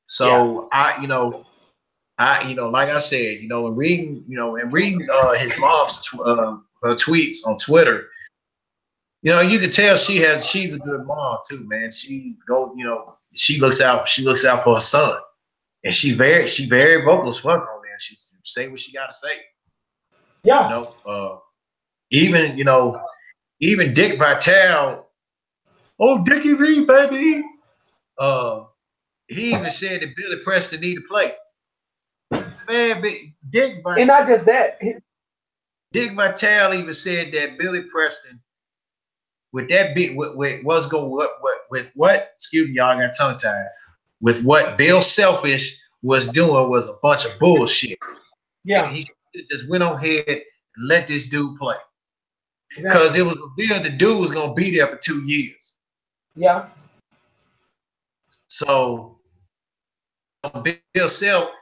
So yeah. Like I said, and reading his mom's her tweets on Twitter, you can tell she's a good mom too, man. She looks out for her son, and she very vocal as fuck on there. She say what she gotta say. Yeah. Even Dick Vitale, oh Dickie V, baby. He even said that Billy Preston need to play. Man, Dick Vitale. And not just that. Dick Vitale even said that Billy Preston, with that bit, with what? Excuse me, y'all got tongue tied. With what Bill Selfish was doing was a bunch of bullshit. Yeah. He just went on ahead and let this dude play. Because it was revealed the dude was gonna be there for 2 years. Yeah. So Bill Self,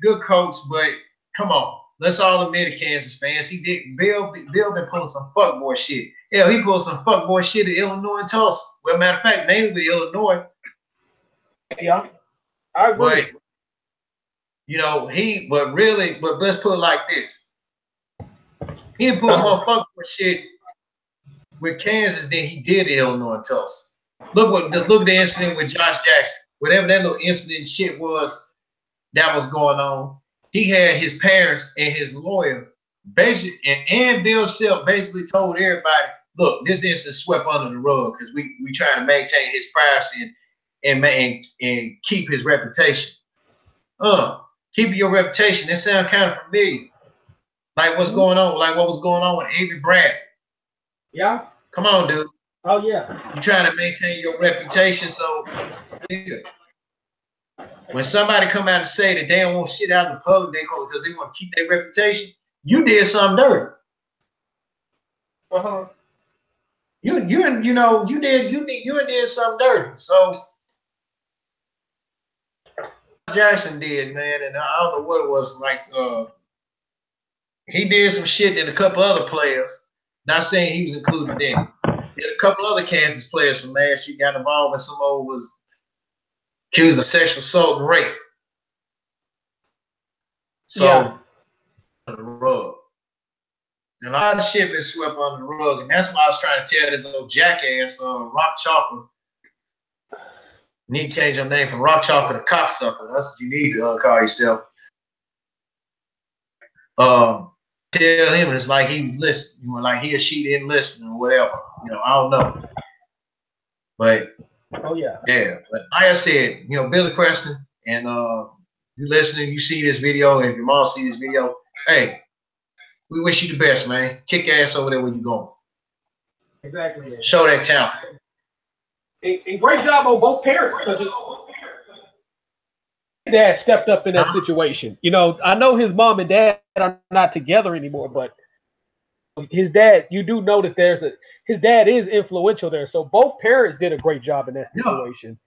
good coach, but come on. Let's all admit it, Kansas fans. He did. Bill been pulling some fuckboy shit. Hell, he pulled some fuckboy shit at Illinois and Tulsa. Well, matter of fact, mainly with Illinois. Yeah, I agree. But let's put it like this. He didn't pull more fuckboy shit with Kansas than he did at Illinois and Tulsa. Look at the incident with Josh Jackson. Whatever that little incident shit was that was going on. He had his parents and his lawyer and Bill Self basically told everybody, look, this incident swept under the rug because we trying to maintain his privacy and keep his reputation. Keeping your reputation, that sounds kind of familiar. Like what's going on, like what was going on with Avery Brad. Yeah. Come on, dude. Oh yeah. You're trying to maintain your reputation, so when somebody come out and say that they don't want shit out in the public, because they want to keep their reputation, you did something dirty. You did something dirty. So Jackson did, man, and I don't know what it was like. He did some shit and a couple other players. Not saying he was included in. A couple other Kansas players from last year got involved in some old was accused of sexual assault and rape. So under the rug. And a lot of shit been swept under the rug. And that's why I was trying to tell this old jackass Rock Chopper. You need to change your name from Rock Chopper to Cocksucker. That's what you need to call yourself. Tell him it's like he was listening, like he or she didn't listen or whatever. I don't know. But yeah. But like I said, Billy Preston and you listening, you see this video, and if your mom see this video, hey, we wish you the best, man. Kick ass over there where you going. Exactly. Show that talent. And great job on both parents. Dad stepped up in that situation. You know, I know his mom and dad are not together anymore, but his dad, you do notice his dad is influential there. So both parents did a great job in that situation.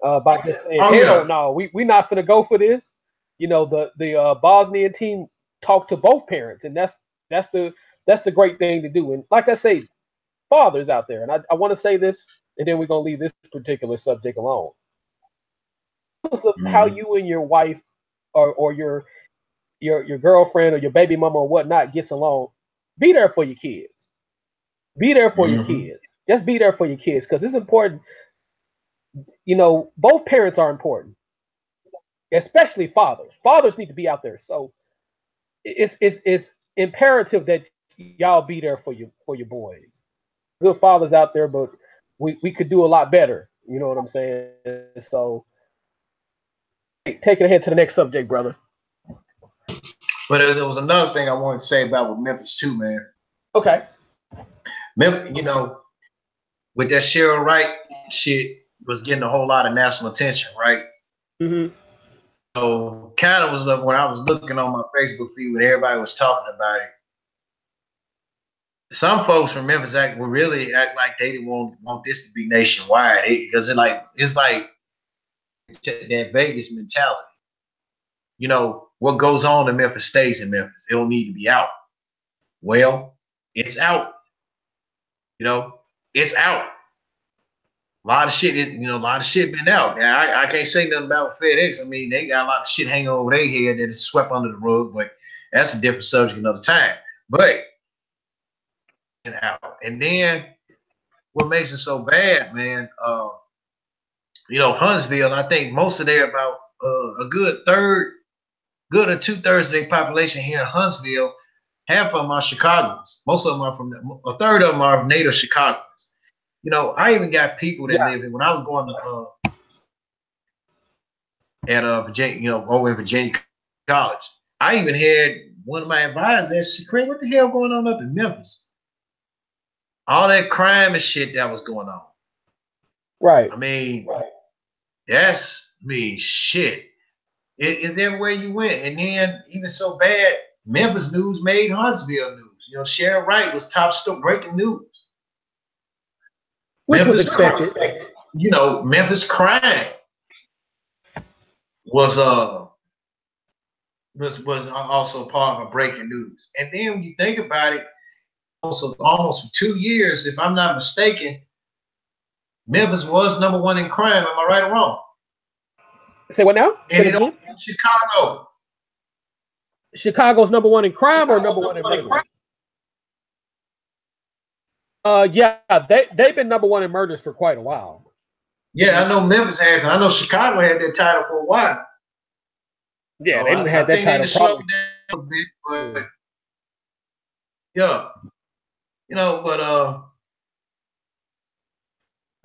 By just saying, hell no, we're not gonna go for this. You know, the Bosnian team talked to both parents, and that's the great thing to do. And like I say, fathers out there, and I want to say this, and then we're gonna leave this particular subject alone. Of how you and your wife or your girlfriend or your baby mama or whatnot gets along, be there for your kids. Be there for your kids. Just be there for your kids because it's important. You know, both parents are important, especially fathers. Fathers need to be out there. So it's imperative that y'all be there for your boys. Good fathers out there, but we could do a lot better. You know what I'm saying? So take it ahead to the next subject, brother. But there was another thing I wanted to say about with Memphis too, man. Okay. You know, with that Cheryl Wright shit was getting a whole lot of national attention, right? Mm-hmm. So kind of was like when I was looking on my Facebook feed when everybody was talking about it. Some folks from Memphis would really act like they didn't want this to be nationwide because it's like that Vegas mentality. You know, what goes on in Memphis stays in Memphis. It don't need to be out. Well, it's out. You know, it's out. A lot of shit, a lot of shit been out. Now, I can't say nothing about FedEx. I mean, they got a lot of shit hanging over their head that is swept under the rug, but that's a different subject another time. But out. And then what makes it so bad, man, Huntsville, I think most of their about a good or 2/3 of their population here in Huntsville, half of them are Chicagoans. Most of them are a third of them are native Chicagoans. You know, I even got people that live in when I was going to at Virginia, over in Virginia College. I even had one of my advisors ask, "Craig, what the hell going on up in Memphis? All that crime and shit that was going on." Right. I mean, shit. It is everywhere you went. And then even so bad, Memphis news made Huntsville news. You know, Cheryl Wright was top still breaking news. Which Memphis was expected. Memphis crime was also part of breaking news. And then when you think about it, also almost for 2 years, if I'm not mistaken, Memphis was number 1 in crime. Am I right or wrong? Say what now? And Chicago. Chicago's number 1 in crime or number 1 in murders? Yeah, they've been number 1 in murders for quite a while. Yeah, I know Memphis had. I know Chicago had that title for a while. Yeah, so they didn't have that title. Slowed down a bit, but yeah, but I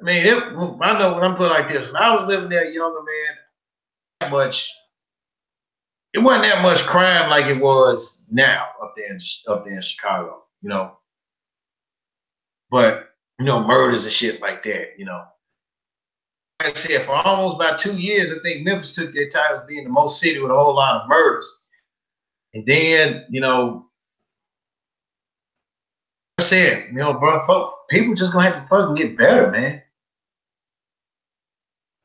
mean, I know when I'm put like this. When I was living there, younger man, it wasn't that much crime like it was now up there in Chicago. But murders and shit like that. Like I said, for almost about 2 years, I think Memphis took their title as being the most city with a whole lot of murders. And then, I said, bro, people just gonna have to fucking get better, man.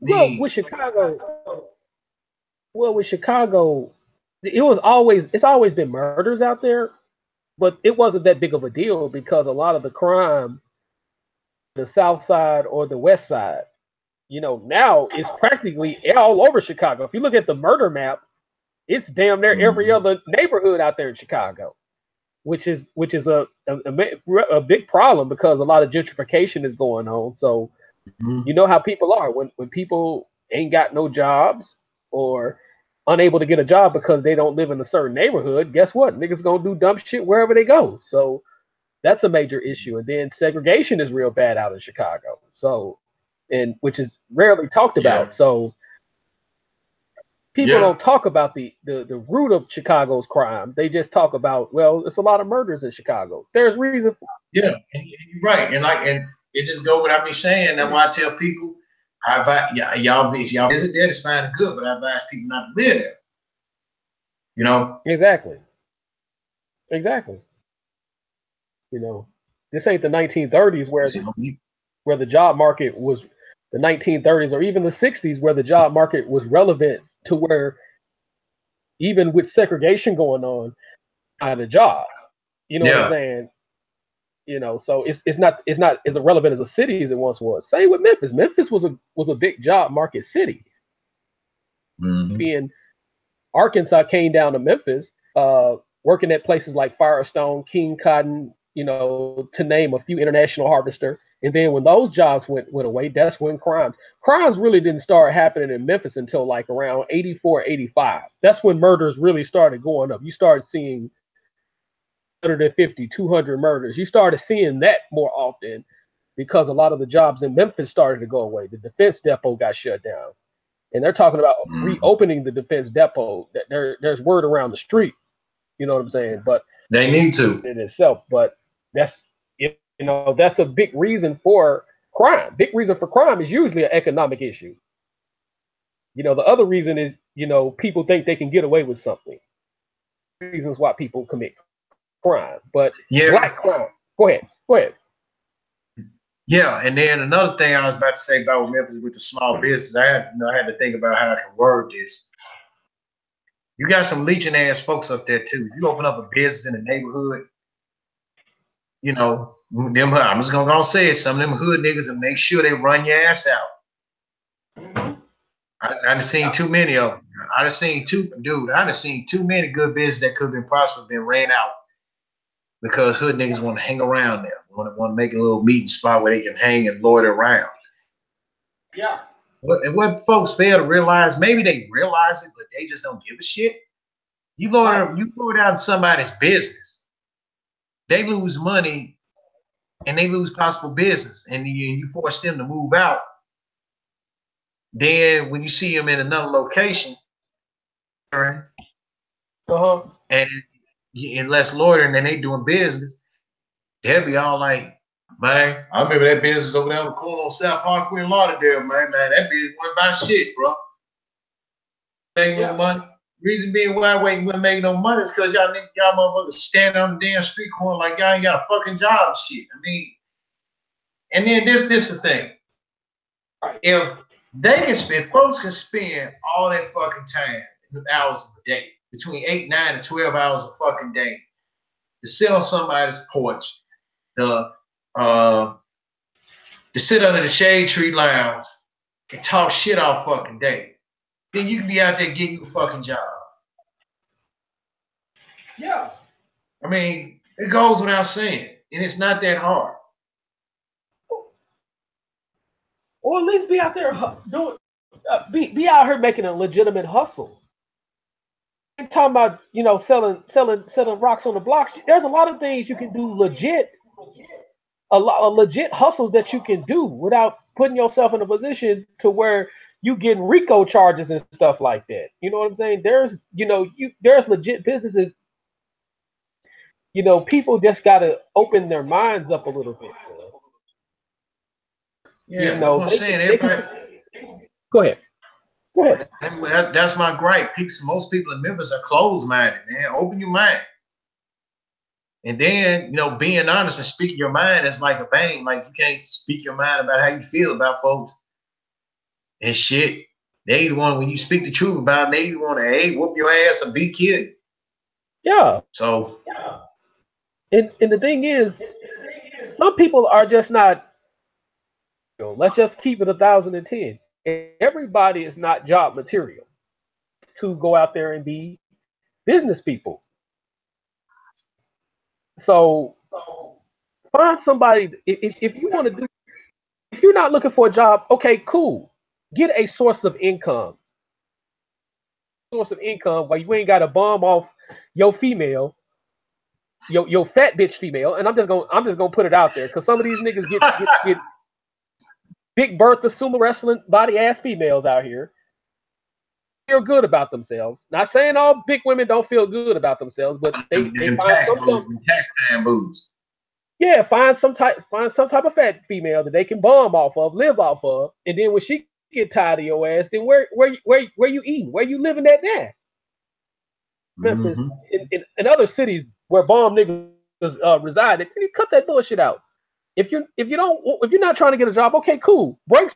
Well, with Chicago, it's always been murders out there, but it wasn't that big of a deal because a lot of the crime, the South Side or the West Side, now it's practically all over Chicago. If you look at the murder map, it's damn near every other neighborhood out there in Chicago, which is a big problem because a lot of gentrification is going on. So you know how people are when people ain't got no jobs or unable to get a job because they don't live in a certain neighborhood. Guess what? Niggas gonna do dumb shit wherever they go. So that's a major issue. And then segregation is real bad out in Chicago. So, and which is rarely talked about. So People don't talk about the root of Chicago's crime. They just talk about, well, it's a lot of murders in Chicago. There's reason. Yeah, and you're right. And it just go without me saying. That's why I tell people, I advise y'all if y'all visit there, it's fine and good, but I advise people not to live there. You know? Exactly. You know, this ain't the 1930s where the job market was the 1930s or even the 60s where the job market was relevant to where even with segregation going on, I had a job. You know what I'm saying? You know, so it's not as irrelevant as a city as it once was. Same with Memphis. Memphis was a big job market city. Being Arkansas came down to Memphis, working at places like Firestone, King Cotton, you know, to name a few, International Harvester. And then when those jobs went away, that's when crimes really didn't start happening in Memphis until like around 84, 85. That's when murders really started going up. You started seeing 150, 200 murders. You started seeing that more often because a lot of the jobs in Memphis started to go away. The defense depot got shut down. And they're talking about reopening the defense depot. That there's word around the street. You know what I'm saying? But they need to in itself. But that's that's a big reason for crime. Big reason for crime is usually an economic issue. You know, the other reason is, you know, people think they can get away with something. Reasons why people commit crime. But black crime. Go ahead. Yeah, and then another thing I was about to say about Memphis with the small business, I had to think about how I can word this. You got some leeching ass folks up there too. You open up a business in the neighborhood, you know, them. I'm just gonna say it. Some of them hood niggas and make sure they run your ass out. I done seen too many of them. I done seen too many good businesses that could have been prosperous been ran out because hood niggas want to hang around there, want to make a little meeting spot where they can hang and loiter around. Yeah. And what folks fail to realize, maybe they realize it, but they just don't give a shit. You go out in somebody's business, they lose money and they lose possible business, and you force them to move out. Then when you see them in another location, and less loitering and they doing business, they'll be all like, man, I remember that business over there on the corner on South Parkway in Lauderdale, man. That business went by shit, bro. Making no money. Reason being why we ain't making no money is because y'all motherfuckers standing on the damn street corner like y'all ain't got a fucking job and shit. I mean, and then this the thing. If folks can spend all that fucking time, hours of the day, between 8, 9, and 12 hours a fucking day, to sit on somebody's porch, to sit under the shade tree lounge and talk shit all fucking day, then you can be out there getting you a fucking job. Yeah. I mean, it goes without saying, and it's not that hard. Or at least be out there doing, be out here making a legitimate hustle. I'm talking about, you know, selling rocks on the blocks. There's a lot of things you can do legit. A lot of legit hustles that you can do without putting yourself in a position to where you getting RICO charges and stuff like that. You know what I'm saying? There's legit businesses. You know, people just gotta open their minds up a little bit. Yeah, you know, that's what I'm saying. Everybody. Go ahead. That's my gripe. Most people in Memphis are closed-minded, man. Open your mind. And then, you know, being honest and speaking your mind is like a bang. Like, you can't speak your mind about how you feel about folks and shit. They either want, when you speak the truth about them, they either want to whoop your ass or be killed. Yeah. So. And the thing is, some people are just not, you know, let's just keep it 1,010. Everybody is not job material to go out there and be business people. So find somebody. If you want to do, if you're not looking for a job, okay, cool. Get a source of income. Where you ain't got to bum off your female, your fat bitch female. And I'm just gonna put it out there because some of these niggas get Big Bertha sumo wrestling body ass females out here. feel good about themselves. Not saying all big women don't feel good about themselves, but they Them find tax moves, them tax time moves. yeah, find some type of fat female that they can bum off of, live off of, and then when she get tired of your ass, then where you eating? Where you living at now? Memphis, Mm-hmm. in other cities where bomb niggas reside, they cut that bullshit out. If you're not trying to get a job, okay, cool. Bring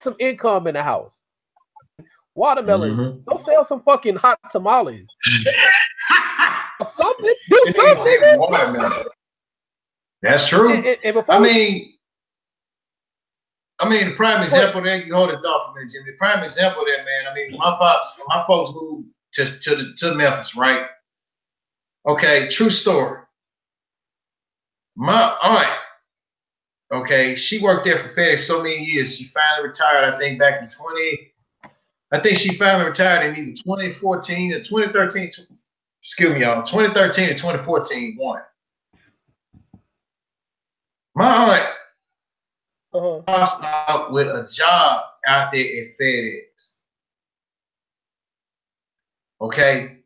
some income in the house. Watermelon. Mm-hmm. Go sell some fucking hot tamales. Something. Do And nigga something. said watermelon. That's true. And before I we, mean, the prime example of that, you hold it thought for me, Jimmy. The prime example of that, man. I mean, my folks moved to Memphis, right? Okay, true story. My aunt, okay, she worked there for FedEx so many years. She finally retired, I think, back in 20. I think she finally retired in either 2014 or 2013. Excuse me, y'all. 2013 or 2014. One. My aunt pops out with a job out there at FedEx. Okay,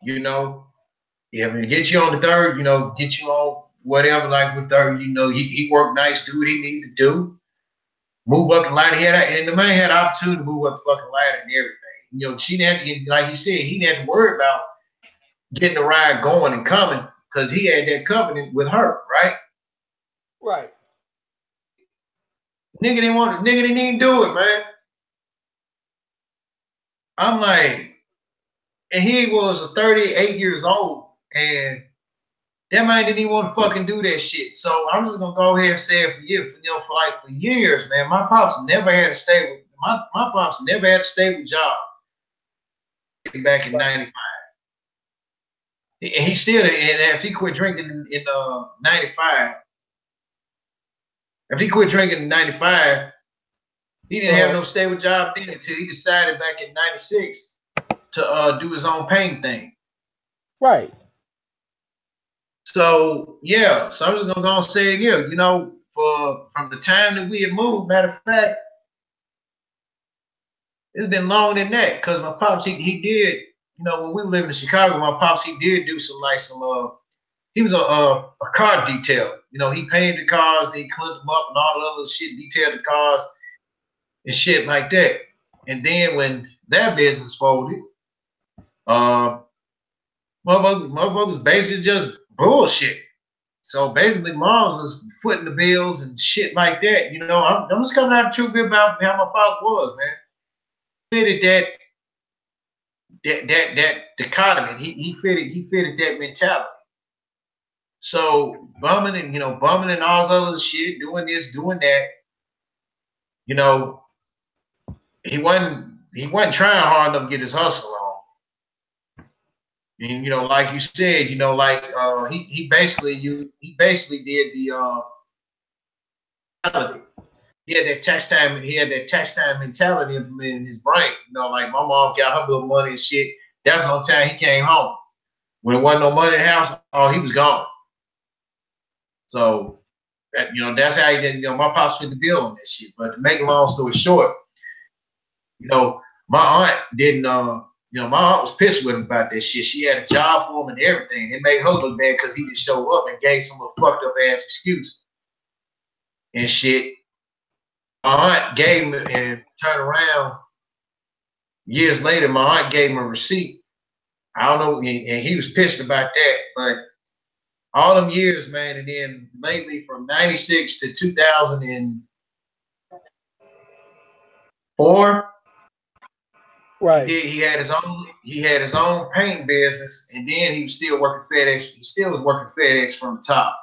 you know, yeah, get you on the third, get you on whatever, like with third, he worked nice, do what he needed to do, move up the ladder. And the man had the opportunity to move up the fucking ladder and everything. She didn't have to get, like you said, he didn't have to worry about getting the ride going and coming because he had that covenant with her, right? right. Nigga didn't even do it, man. I'm like, and he was 38 years old, and that man didn't even want to fucking do that shit. So I'm just gonna go ahead and say it for you, for years, man. My pops never had a stable. My pops never had a stable job back in '95. And he still, and if he quit drinking in '95, if he quit drinking in '95, he didn't have no stable job then until he decided back in '96 to do his own painting thing. Right. So yeah, so I'm just gonna go and say it here. From the time that we had moved, matter of fact, it's been longer than that because my pops he did, when we were living in Chicago, my pops he did do he was a car detail. He painted the cars, he cleaned them up and all the other shit, detailed the cars and shit like that. And then when that business folded, motherfuckers basically just bullshit. So basically, moms was footing the bills and shit like that. I'm just coming out the truth about how my father was, man. He fitted that dichotomy. He fitted that mentality. So bumming and all this other shit, doing this, doing that. He wasn't trying hard enough to get his hustle on. And like you said, he basically did the he had that tax time mentality implemented in his brain. Like my mom got her little money and shit. That's the only time he came home. When there wasn't no money in the house, he was gone. So that's how he did. My pops fit the bill on that shit. But to make a long story short, my aunt didn't. My aunt was pissed with him about that shit. She had a job for him and everything. It made her look bad because he didn't show up and gave some little fucked up ass excuse and shit. My aunt gave him and turned around years later. My aunt gave him a receipt. I don't know, and he was pissed about that. But all them years, man, and then lately from '96 to 2004, right. he had his own paint business, and then he was still working FedEx. He still was working FedEx from the top.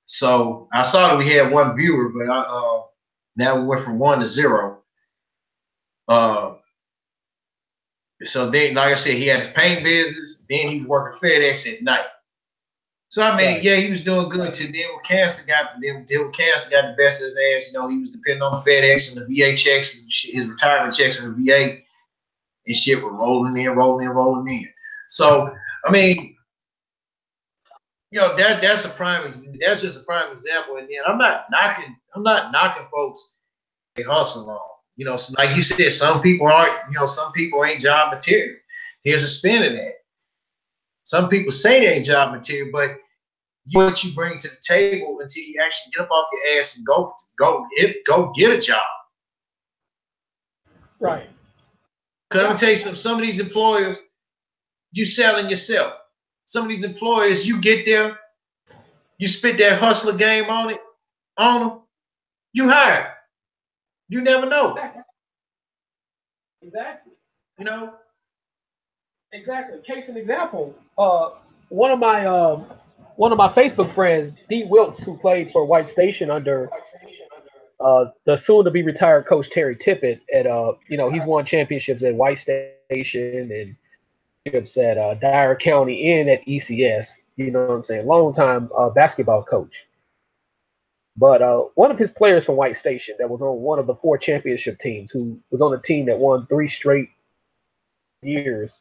So I saw that we had one viewer, but now we went from 1 to 0. So then, like I said, he had his paint business. Then he was working FedEx at night. So I mean, yeah, he was doing good. Till then, when cancer got the best of his ass, he was depending on FedEx and the VA checks, and his retirement checks from the VA, and shit were rolling in. So I mean, that's just a prime example. And then I'm not knocking folks they hustle on. You know, so like you said, some people aren't, you know, some people ain't job material. Here's a spin of that. Some people say they ain't job material, but what you bring to the table until you actually get up off your ass and go get a job. Right. Because I'm gonna tell you something, some of these employers, you selling yourself. Some of these employers, you get there, you spit that hustler game on them, you hired. You never know. Exactly. You know? Exactly. Case in example, one of my Facebook friends, D. Wilkes, who played for White Station under the soon to be retired coach Terry Tippett at he's won championships at White Station and championships at Dyer County and at ECS. You know what I'm saying? Long time basketball coach. But one of his players from White Station that was on one of the 4 championship teams, who was on a team that won 3 straight years,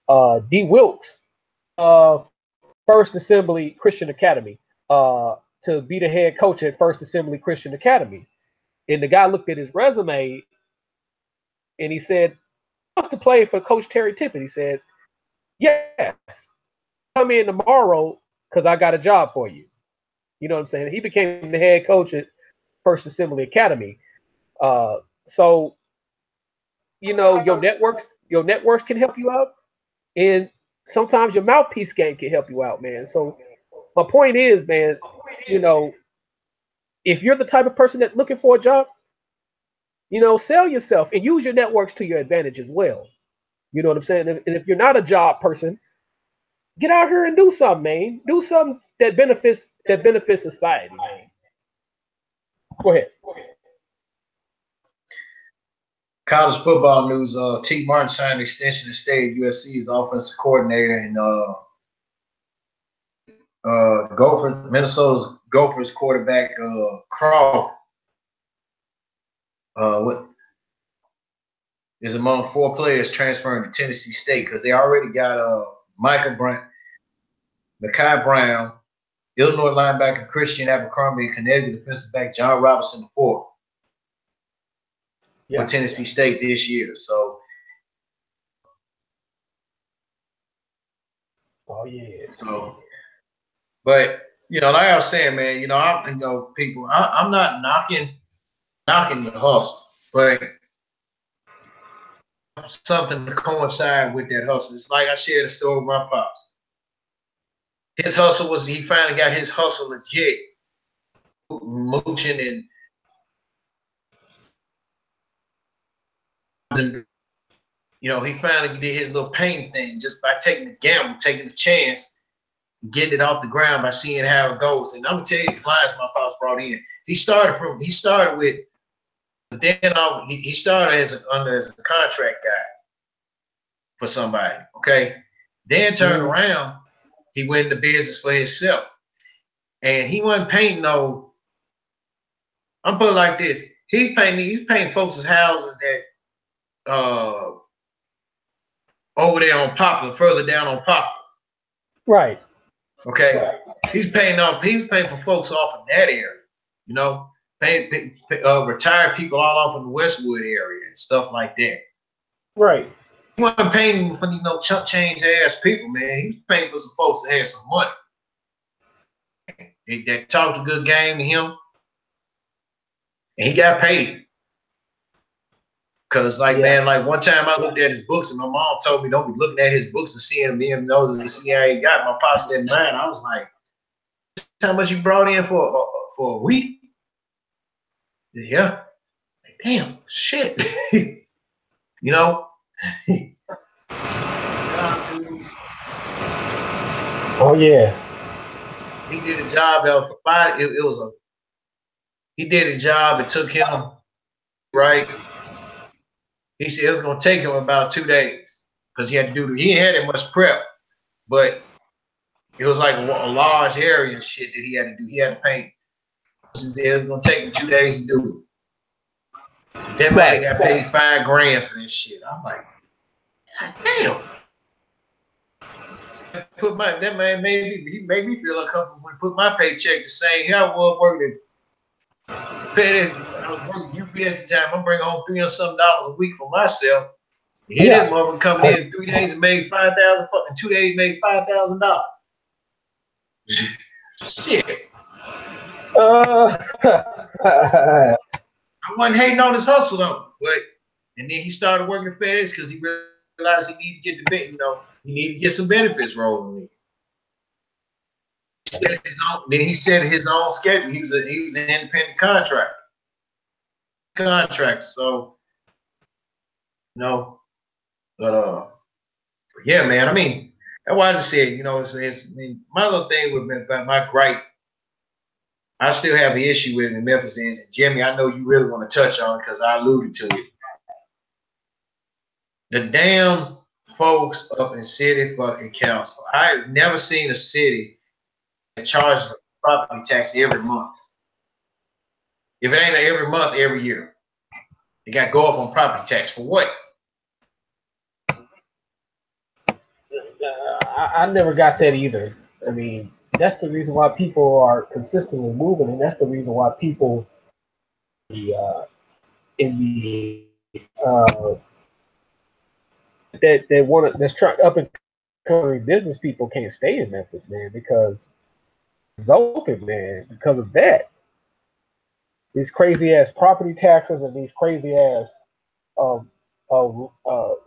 D. Wilkes, First Assembly Christian Academy, to be the head coach at First Assembly Christian Academy. And the guy looked at his resume and he said, "Wants to play for Coach Terry Tippett." He said, "Yes, come in tomorrow because I got a job for you." You know what I'm saying? He became the head coach at First Assembly Academy. So your networks can help you out, and sometimes your mouthpiece game can help you out, man. So my point is, man, you know, if you're the type of person that's looking for a job, sell yourself and use your networks to your advantage as well. You know what I'm saying? And if you're not a job person, get out here and do something, man. Do something that benefits society, man. Go ahead. College football news, T. Martin signed an extension to stay at USC as offensive coordinator, and Minnesota's Gophers quarterback Croft what is among 4 players transferring to Tennessee State because they already got Mekhi Brown, Illinois linebacker Christian Abercrombie, and Connecticut defensive back John Robinson IV for Tennessee State this year. So, but like I was saying, man, I'm not knocking the hustle, but something to coincide with that hustle. It's like I shared a story with my pops. His hustle he finally got his hustle legit, mooching and he finally did his little pain thing just by taking the gamble, taking the chance, getting it off the ground by seeing how it goes. And I'm gonna tell you, the clients my pops brought in. He started with, but then he started as a contract guy for somebody. Okay, then turned around, he went into business for himself, and he wasn't painting no. I'm put it like this: he's painting folks' houses that over there on Poplar, further down on Poplar. Right. Okay. Right. He was paying for folks off of that area, retired people all off of the Westwood area and stuff like that. Right. He wasn't paying for these chump change ass people, man. He was paying for some folks that had some money. That talked a good game to him. And he got paid. Cause man, one time I looked at his books and my mom told me don't be looking at his books and seeing him knows and see how he got. My pops said mine. I was like, how much you brought in for a week? Yeah. Damn, shit. Oh yeah. He did a job that was for 5. He did a job. It took him right. He said it was gonna take him about 2 days because he had to he ain't had that much prep, but it was like a large area and shit that he had to do. He had to paint. He said it was gonna take him 2 days to do it. That man got paid $5,000 for this shit. I'm like, God damn. That man made me feel uncomfortable when he put my paycheck the same. Here I was working. I was working business time. I'm bringing home $300 something a week for myself. Here Yeah. this motherfucker coming in 3 days and made $5,000. In 2 days made $5,000. Shit. I wasn't hating on his hustle though, but and then he started working at FedEx because he realized he needed to get he needed to get some benefits rolling in. Then he set his own schedule. He was an independent contractor. So but yeah, man. I mean, that's why I just said, my little thing with my gripe, I still have an issue with it in Memphis is, and Jimmy, I know you really want to touch on it because I alluded to it. The damn folks up in city fucking council. I've never seen a city that charges a property tax every month. If it ain't every month, every year. They got to go up on property tax for what? I never got that either. I mean, that's the reason why people are consistently moving, and that's the reason why people that want to that's trying up and coming business people can't stay in Memphis, man, because it's open, man, because of that. These crazy ass property taxes and these crazy ass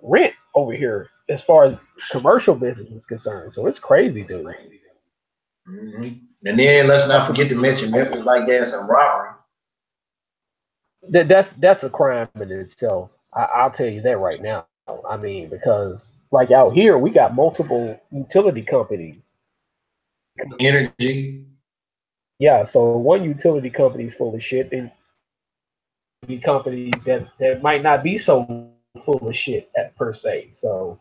rent over here as far as commercial business is concerned. So it's crazy, dude. Mm-hmm. And then let's not forget to mention Memphis like gas and robbery. That's a crime in itself. I'll tell you that right now. I mean, because like out here, we got multiple utility companies. Energy. Yeah, so one utility company is full of shit, and companies that might not be so full of shit per se. So,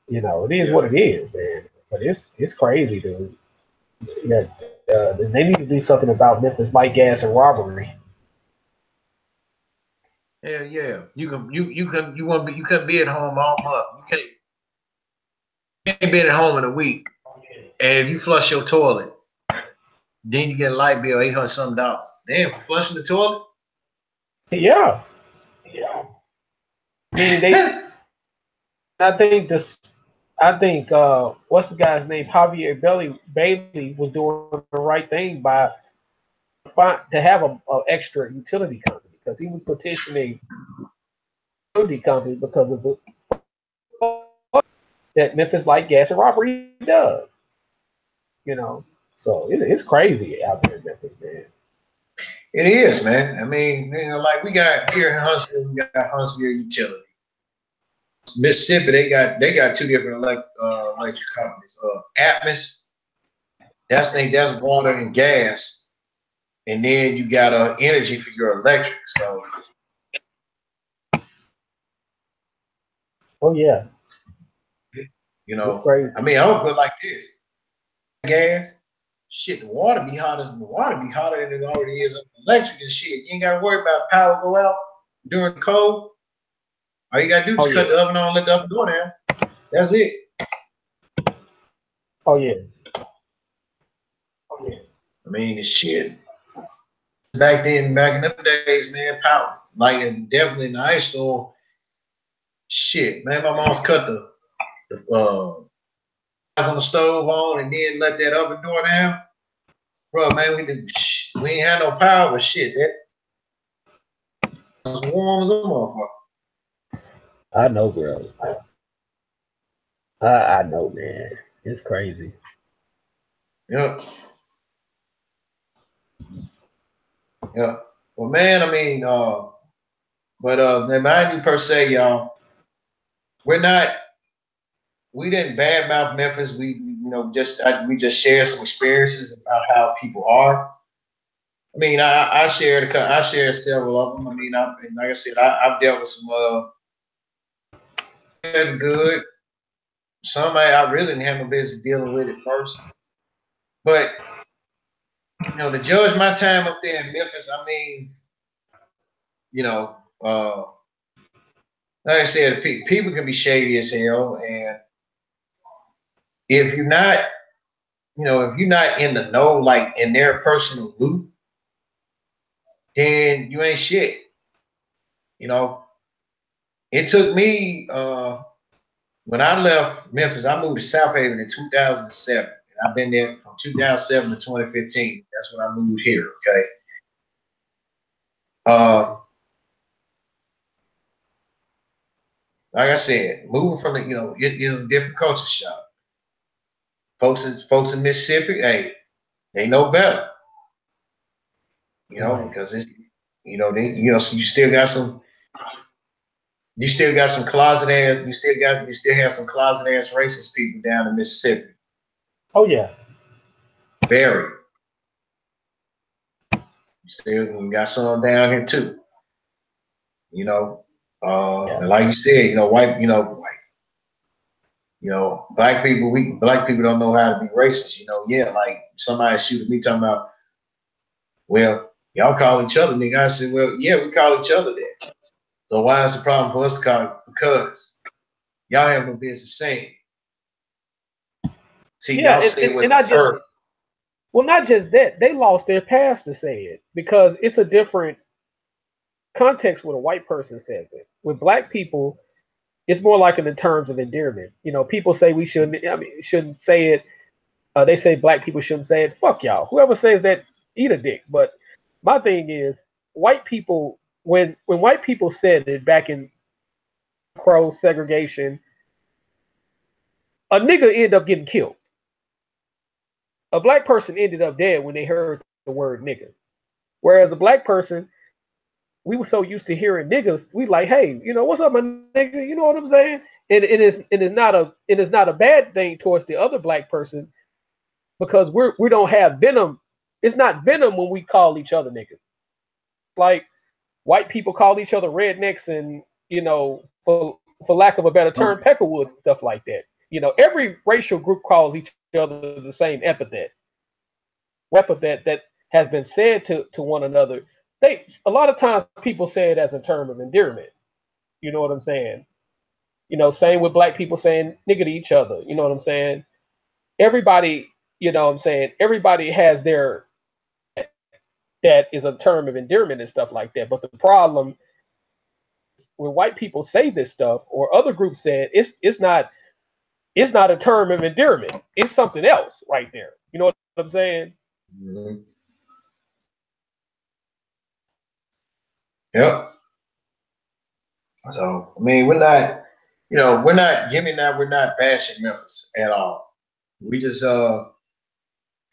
it is what it is, man. But it's crazy, dude. Yeah, they need to do something about Memphis light gas and robbery. Yeah. You couldn't be at home all month. You can't be at home in a week. And if you flush your toilet, then you get a light bill $800 something. Damn, flushing the toilet? Yeah. I mean, I think what's the guy's name? Javier Bailey was doing the right thing to have an extra utility company because he was petitioning utility company because of the that Memphis light gas and robbery does. So it's crazy out there in Memphis, man. It is, man. I mean, like we got here in Huntsville, we got Huntsville Utility. Mississippi, they got two different electric companies. Atmos, that's water and gas, and then you got energy for your electric. So, oh yeah, it's crazy. I mean, I would put it like this: gas, shit, the water be hotter than it already is on the electric and shit. You ain't got to worry about power go out during the cold. All you gotta do is cut the oven on, let the oven go down. That's it. Oh yeah. I mean, it's shit. Back in them days, man, power. Like definitely in the ice storm. Shit, man, my mom's cut the on the stove on and then let that oven door down. Bro, man, we ain't had no power, but shit, that was warm as a motherfucker. I know, bro. I know, man. It's crazy. Yep. Well, man, I mean, mind you per se, y'all, we didn't badmouth Memphis. We just shared some experiences about how people are. I mean, I shared several of them. I mean, like I said, I've dealt with some good. Somebody I really didn't have no business dealing with at first. But to judge my time up there in Memphis, I mean, like I said, people can be shady as hell, and if you're not, if you're not in the know, like in their personal loop, then you ain't shit. You know, it took me when I left Memphis, I moved to South Haven in 2007. And I've been there from 2007 to 2015. That's when I moved here. Okay. Like I said, moving from the, it is a different culture shock. Folks in Mississippi, hey, they know better. Because it's, so you still got some closet ass, you still have some closet ass racist people down in Mississippi. Oh yeah. Very. You got some down here too. And like you said, black people don't know how to be racist. Like somebody shooting me talking about, well, y'all call each other nigga. I said, well, yeah, we call each other that. So why is the problem for us to call it? Because y'all have no business saying. See, Yeah, y'all say what and hurt. Well, not just that, they lost their past to say it because it's a different context when a white person says it. With black people, it's more like in terms of endearment. People say we shouldn't say it. They say black people shouldn't say it. Fuck y'all. Whoever says that, eat a dick. But my thing is, white people, when white people said it back in Crow segregation, a nigga ended up getting killed. A black person ended up dead when they heard the word nigga. Whereas a black person, we were so used to hearing niggas, we like, hey, what's up, my nigga? You know what I'm saying? It is not a bad thing towards the other black person because we don't have venom. It's not venom when we call each other niggas. Like white people call each other rednecks and for lack of a better term, peckerwood and stuff like that. Every racial group calls each other the same epithet that has been said to one another. A lot of times people say it as a term of endearment. You know what I'm saying? Same with black people saying nigga to each other. You know what I'm saying? Everybody, everybody has their that is a term of endearment and stuff like that. But the problem when white people say this stuff or other groups say it, it's not a term of endearment. It's something else right there. You know what I'm saying? Mm-hmm. Yep. So I mean, Jimmy and I, we're not bashing Memphis at all. We just well,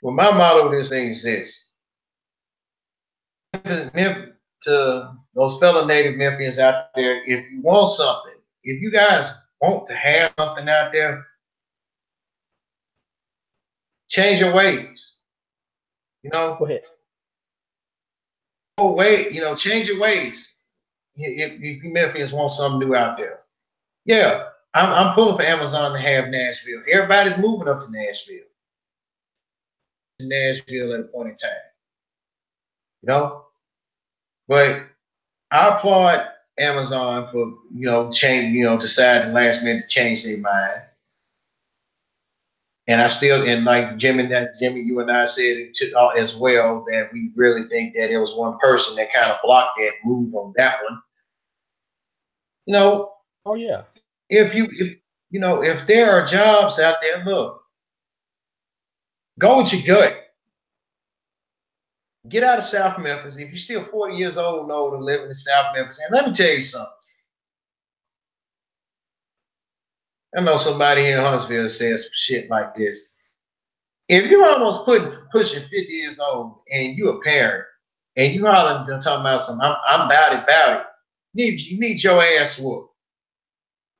my motto of this thing is this: to those fellow native Memphians out there, if you want something, if you guys want to have something out there, change your ways. Go ahead. Change your ways. If you Memphians want something new out there, yeah, I'm pulling for Amazon to have Nashville. Everybody's moving up to Nashville. Nashville at a point in time, but I applaud Amazon for deciding last minute to change their mind. And like Jimmy, you and I said as well that we really think that there was one person that kind of blocked that move on that one. Oh yeah. If there are jobs out there, look, go with your gut. Get out of South Memphis. If you're still 40 years old and older living in South Memphis, and let me tell you something. I know somebody in Huntsville says some shit like this. If you're almost pushing 50 years old and you're a parent and you hollering talking about something, I'm about it. You need your ass whooped.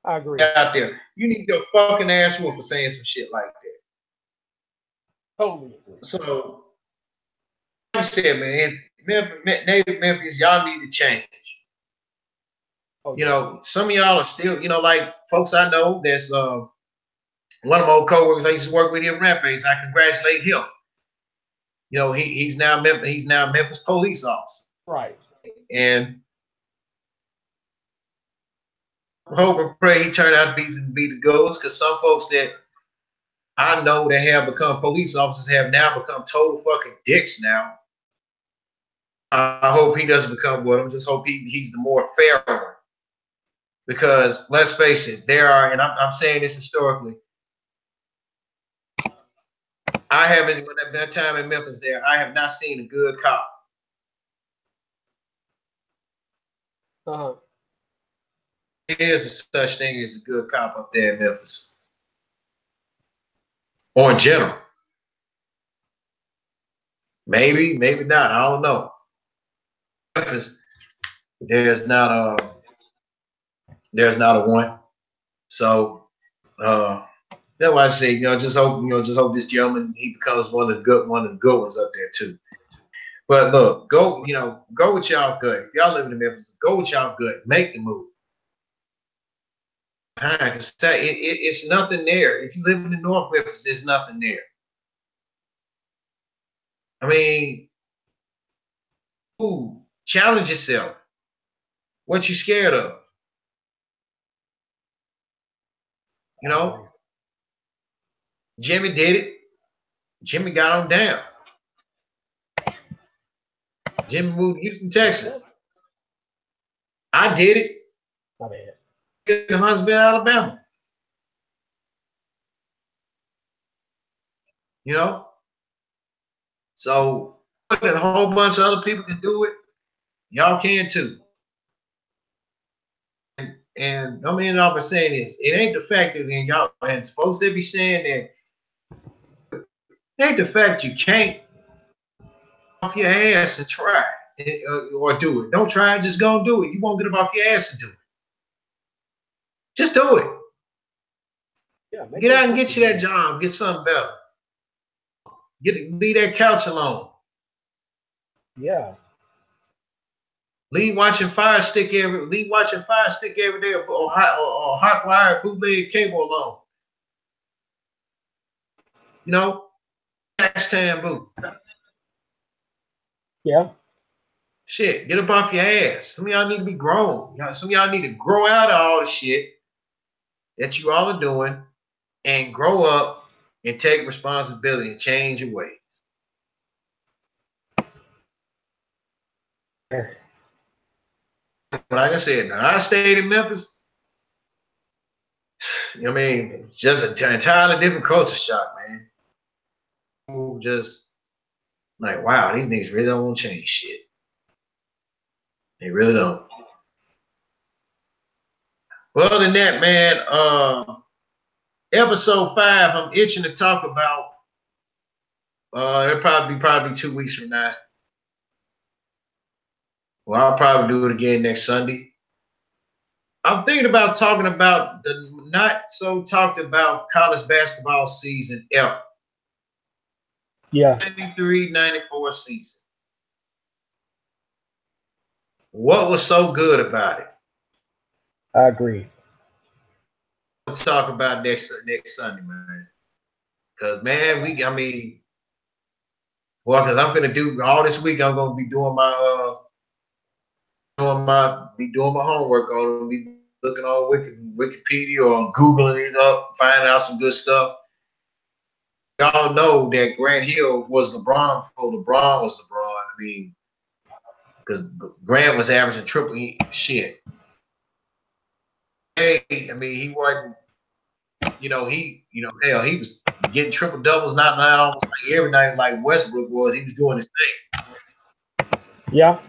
I agree. Out there. You need your fucking ass whooped for saying some shit like that. Totally agree. So, like I said, man, native Memphis, y'all need to change. Oh, yeah. Some of y'all are still, like folks I know that's one of my old coworkers I used to work with here at Rampage. I congratulate him. He's now Memphis police officer. Right. And hope and pray he turned out to be the goods, because some folks that I know that have become police officers have now become total fucking dicks now. I hope he doesn't become one. I just hope he's the more fair one. Because let's face it, there are, and I'm saying this historically. I haven't, at that time in Memphis there, I have not seen a good cop. Uh-huh. There is a such thing as a good cop up there in Memphis. Or in general. Maybe, maybe not. I don't know. Memphis, there's not a one. So that's why I say, just hope this gentleman he becomes one of the good ones up there too. But look, go with y'all good. If y'all living in Memphis, go with y'all good. Make the move. It's nothing there. If you live in the North Memphis, there's nothing there. I mean, challenge yourself. What you scared of? Jimmy did it. Jimmy got him down. Jimmy moved to Houston, Texas. I did it. My bad. In Huntsville, Alabama. So a whole bunch of other people can do it. Y'all can too. And I mean, all I'm saying is, it ain't the fact that y'all and folks they be saying that it ain't the fact you can't off your ass and try or do it. Don't try, just go and do it. You won't get up off your ass and do it. Just do it. Yeah, get out and get you that job. Get something better. Leave that couch alone. Yeah. Leave watching Fire Stick every day or hot wire bootleg cable alone. Hashtag boo. Yeah. Shit, get up off your ass. Some of y'all need to be grown. Some of y'all need to grow out of all the shit that you all are doing and grow up and take responsibility and change your ways. Like I said, now I stayed in Memphis. I mean, just an entirely different culture shock, man. Just like, wow, these niggas really don't want to change shit. They really don't. Well, other than that, man, episode 5, I'm itching to talk about. It'll probably 2 weeks from now. Well, I'll probably do it again next Sunday. I'm thinking about talking about the not so talked about college basketball season ever. Yeah. 93-94 season. What was so good about it? I agree. We'll talk about next Sunday, man. Because man, because I'm gonna do all this week. I'm gonna be doing my homework. I'm gonna be looking on Wikipedia or Googling it up, finding out some good stuff. Y'all know that Grant Hill was LeBron before LeBron was LeBron. I mean, because Grant was averaging triple shit. Hey, I mean, he wasn't. Hell, he was getting triple doubles, not almost like every night like Westbrook was. He was doing his thing. Yeah.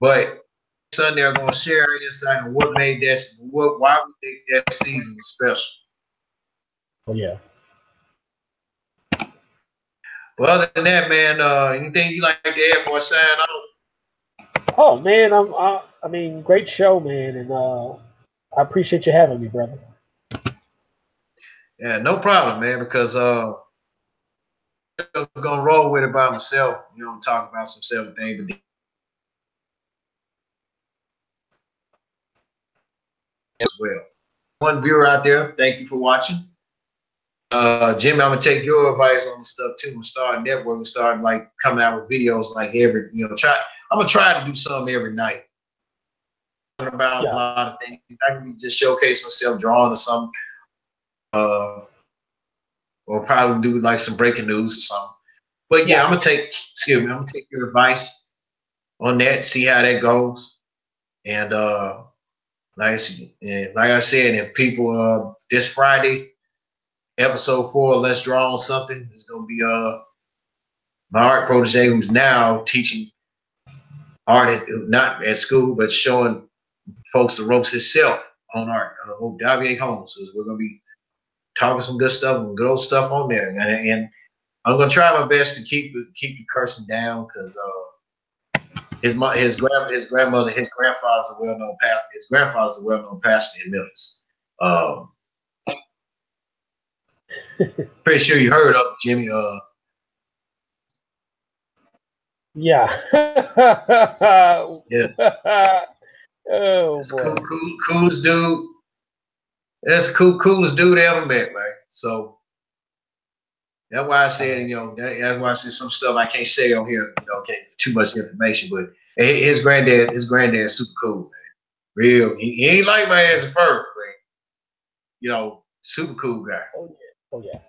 But Sunday, I'm gonna share our insight on why we think that season was special. Oh yeah. But other than that, man, anything you like to add before I sign off? Oh man, I mean, great show, man, and I appreciate you having me, brother. Yeah, no problem, man, because I'm gonna roll with it by myself, talk about some seven things. As well. One viewer out there, thank you for watching. Jimmy, I'm gonna take your advice on the stuff too. I'm gonna start networking, start like coming out with videos like I'm gonna try to do something every night. About a lot of things. I can just showcase myself drawing or something. Or probably do like some breaking news or something. But yeah, I'm gonna take your advice on that, see how that goes. And like I said, if people this Friday, episode 4, Let's Draw on Something, is gonna be my art protege who's now teaching art not at school, but showing folks the ropes himself on art. WA Holmes. So we're gonna be talking some good stuff and good old stuff on there. And I'm gonna try my best to keep the cursing down because his grandmother, his grandfather's a well-known pastor. His grandfather's a well-known pastor in Memphis. Pretty sure you heard of Jimmy. Yeah. Yeah. Oh It's boy. coolest dude. That's the coolest dude I ever met, man. So that's why I said, that's why I said some stuff I can't say on here, okay, too much information. But his granddad's super cool, man. Real. He ain't like my ass at first, but super cool guy. Oh yeah.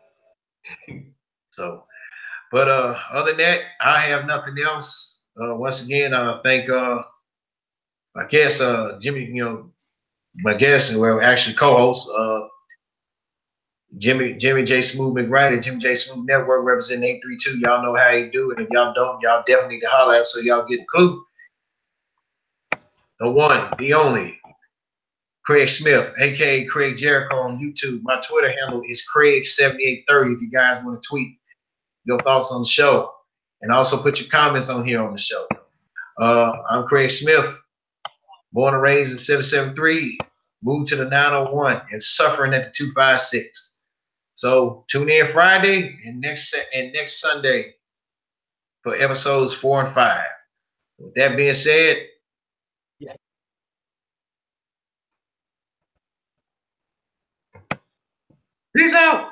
So, but other than that, I have nothing else. Once again, I thank I guess Jimmy, my guest, well, actually co-host, Jimmy J. Smooth McWright, Jimmy J. Smooth Network representing 832. Y'all know how you do it. If y'all don't, y'all definitely need to holler at so y'all get a clue. The one, the only, Craig Smith, aka Craig Jericho on YouTube. My Twitter handle is Craig7830 if you guys want to tweet your thoughts on the show. And also put your comments on here on the show. I'm Craig Smith, born and raised in 773, moved to the 901, and suffering at the 256. So tune in Friday and next Sunday for episodes 4 and 5. With that being said, Yeah. peace out.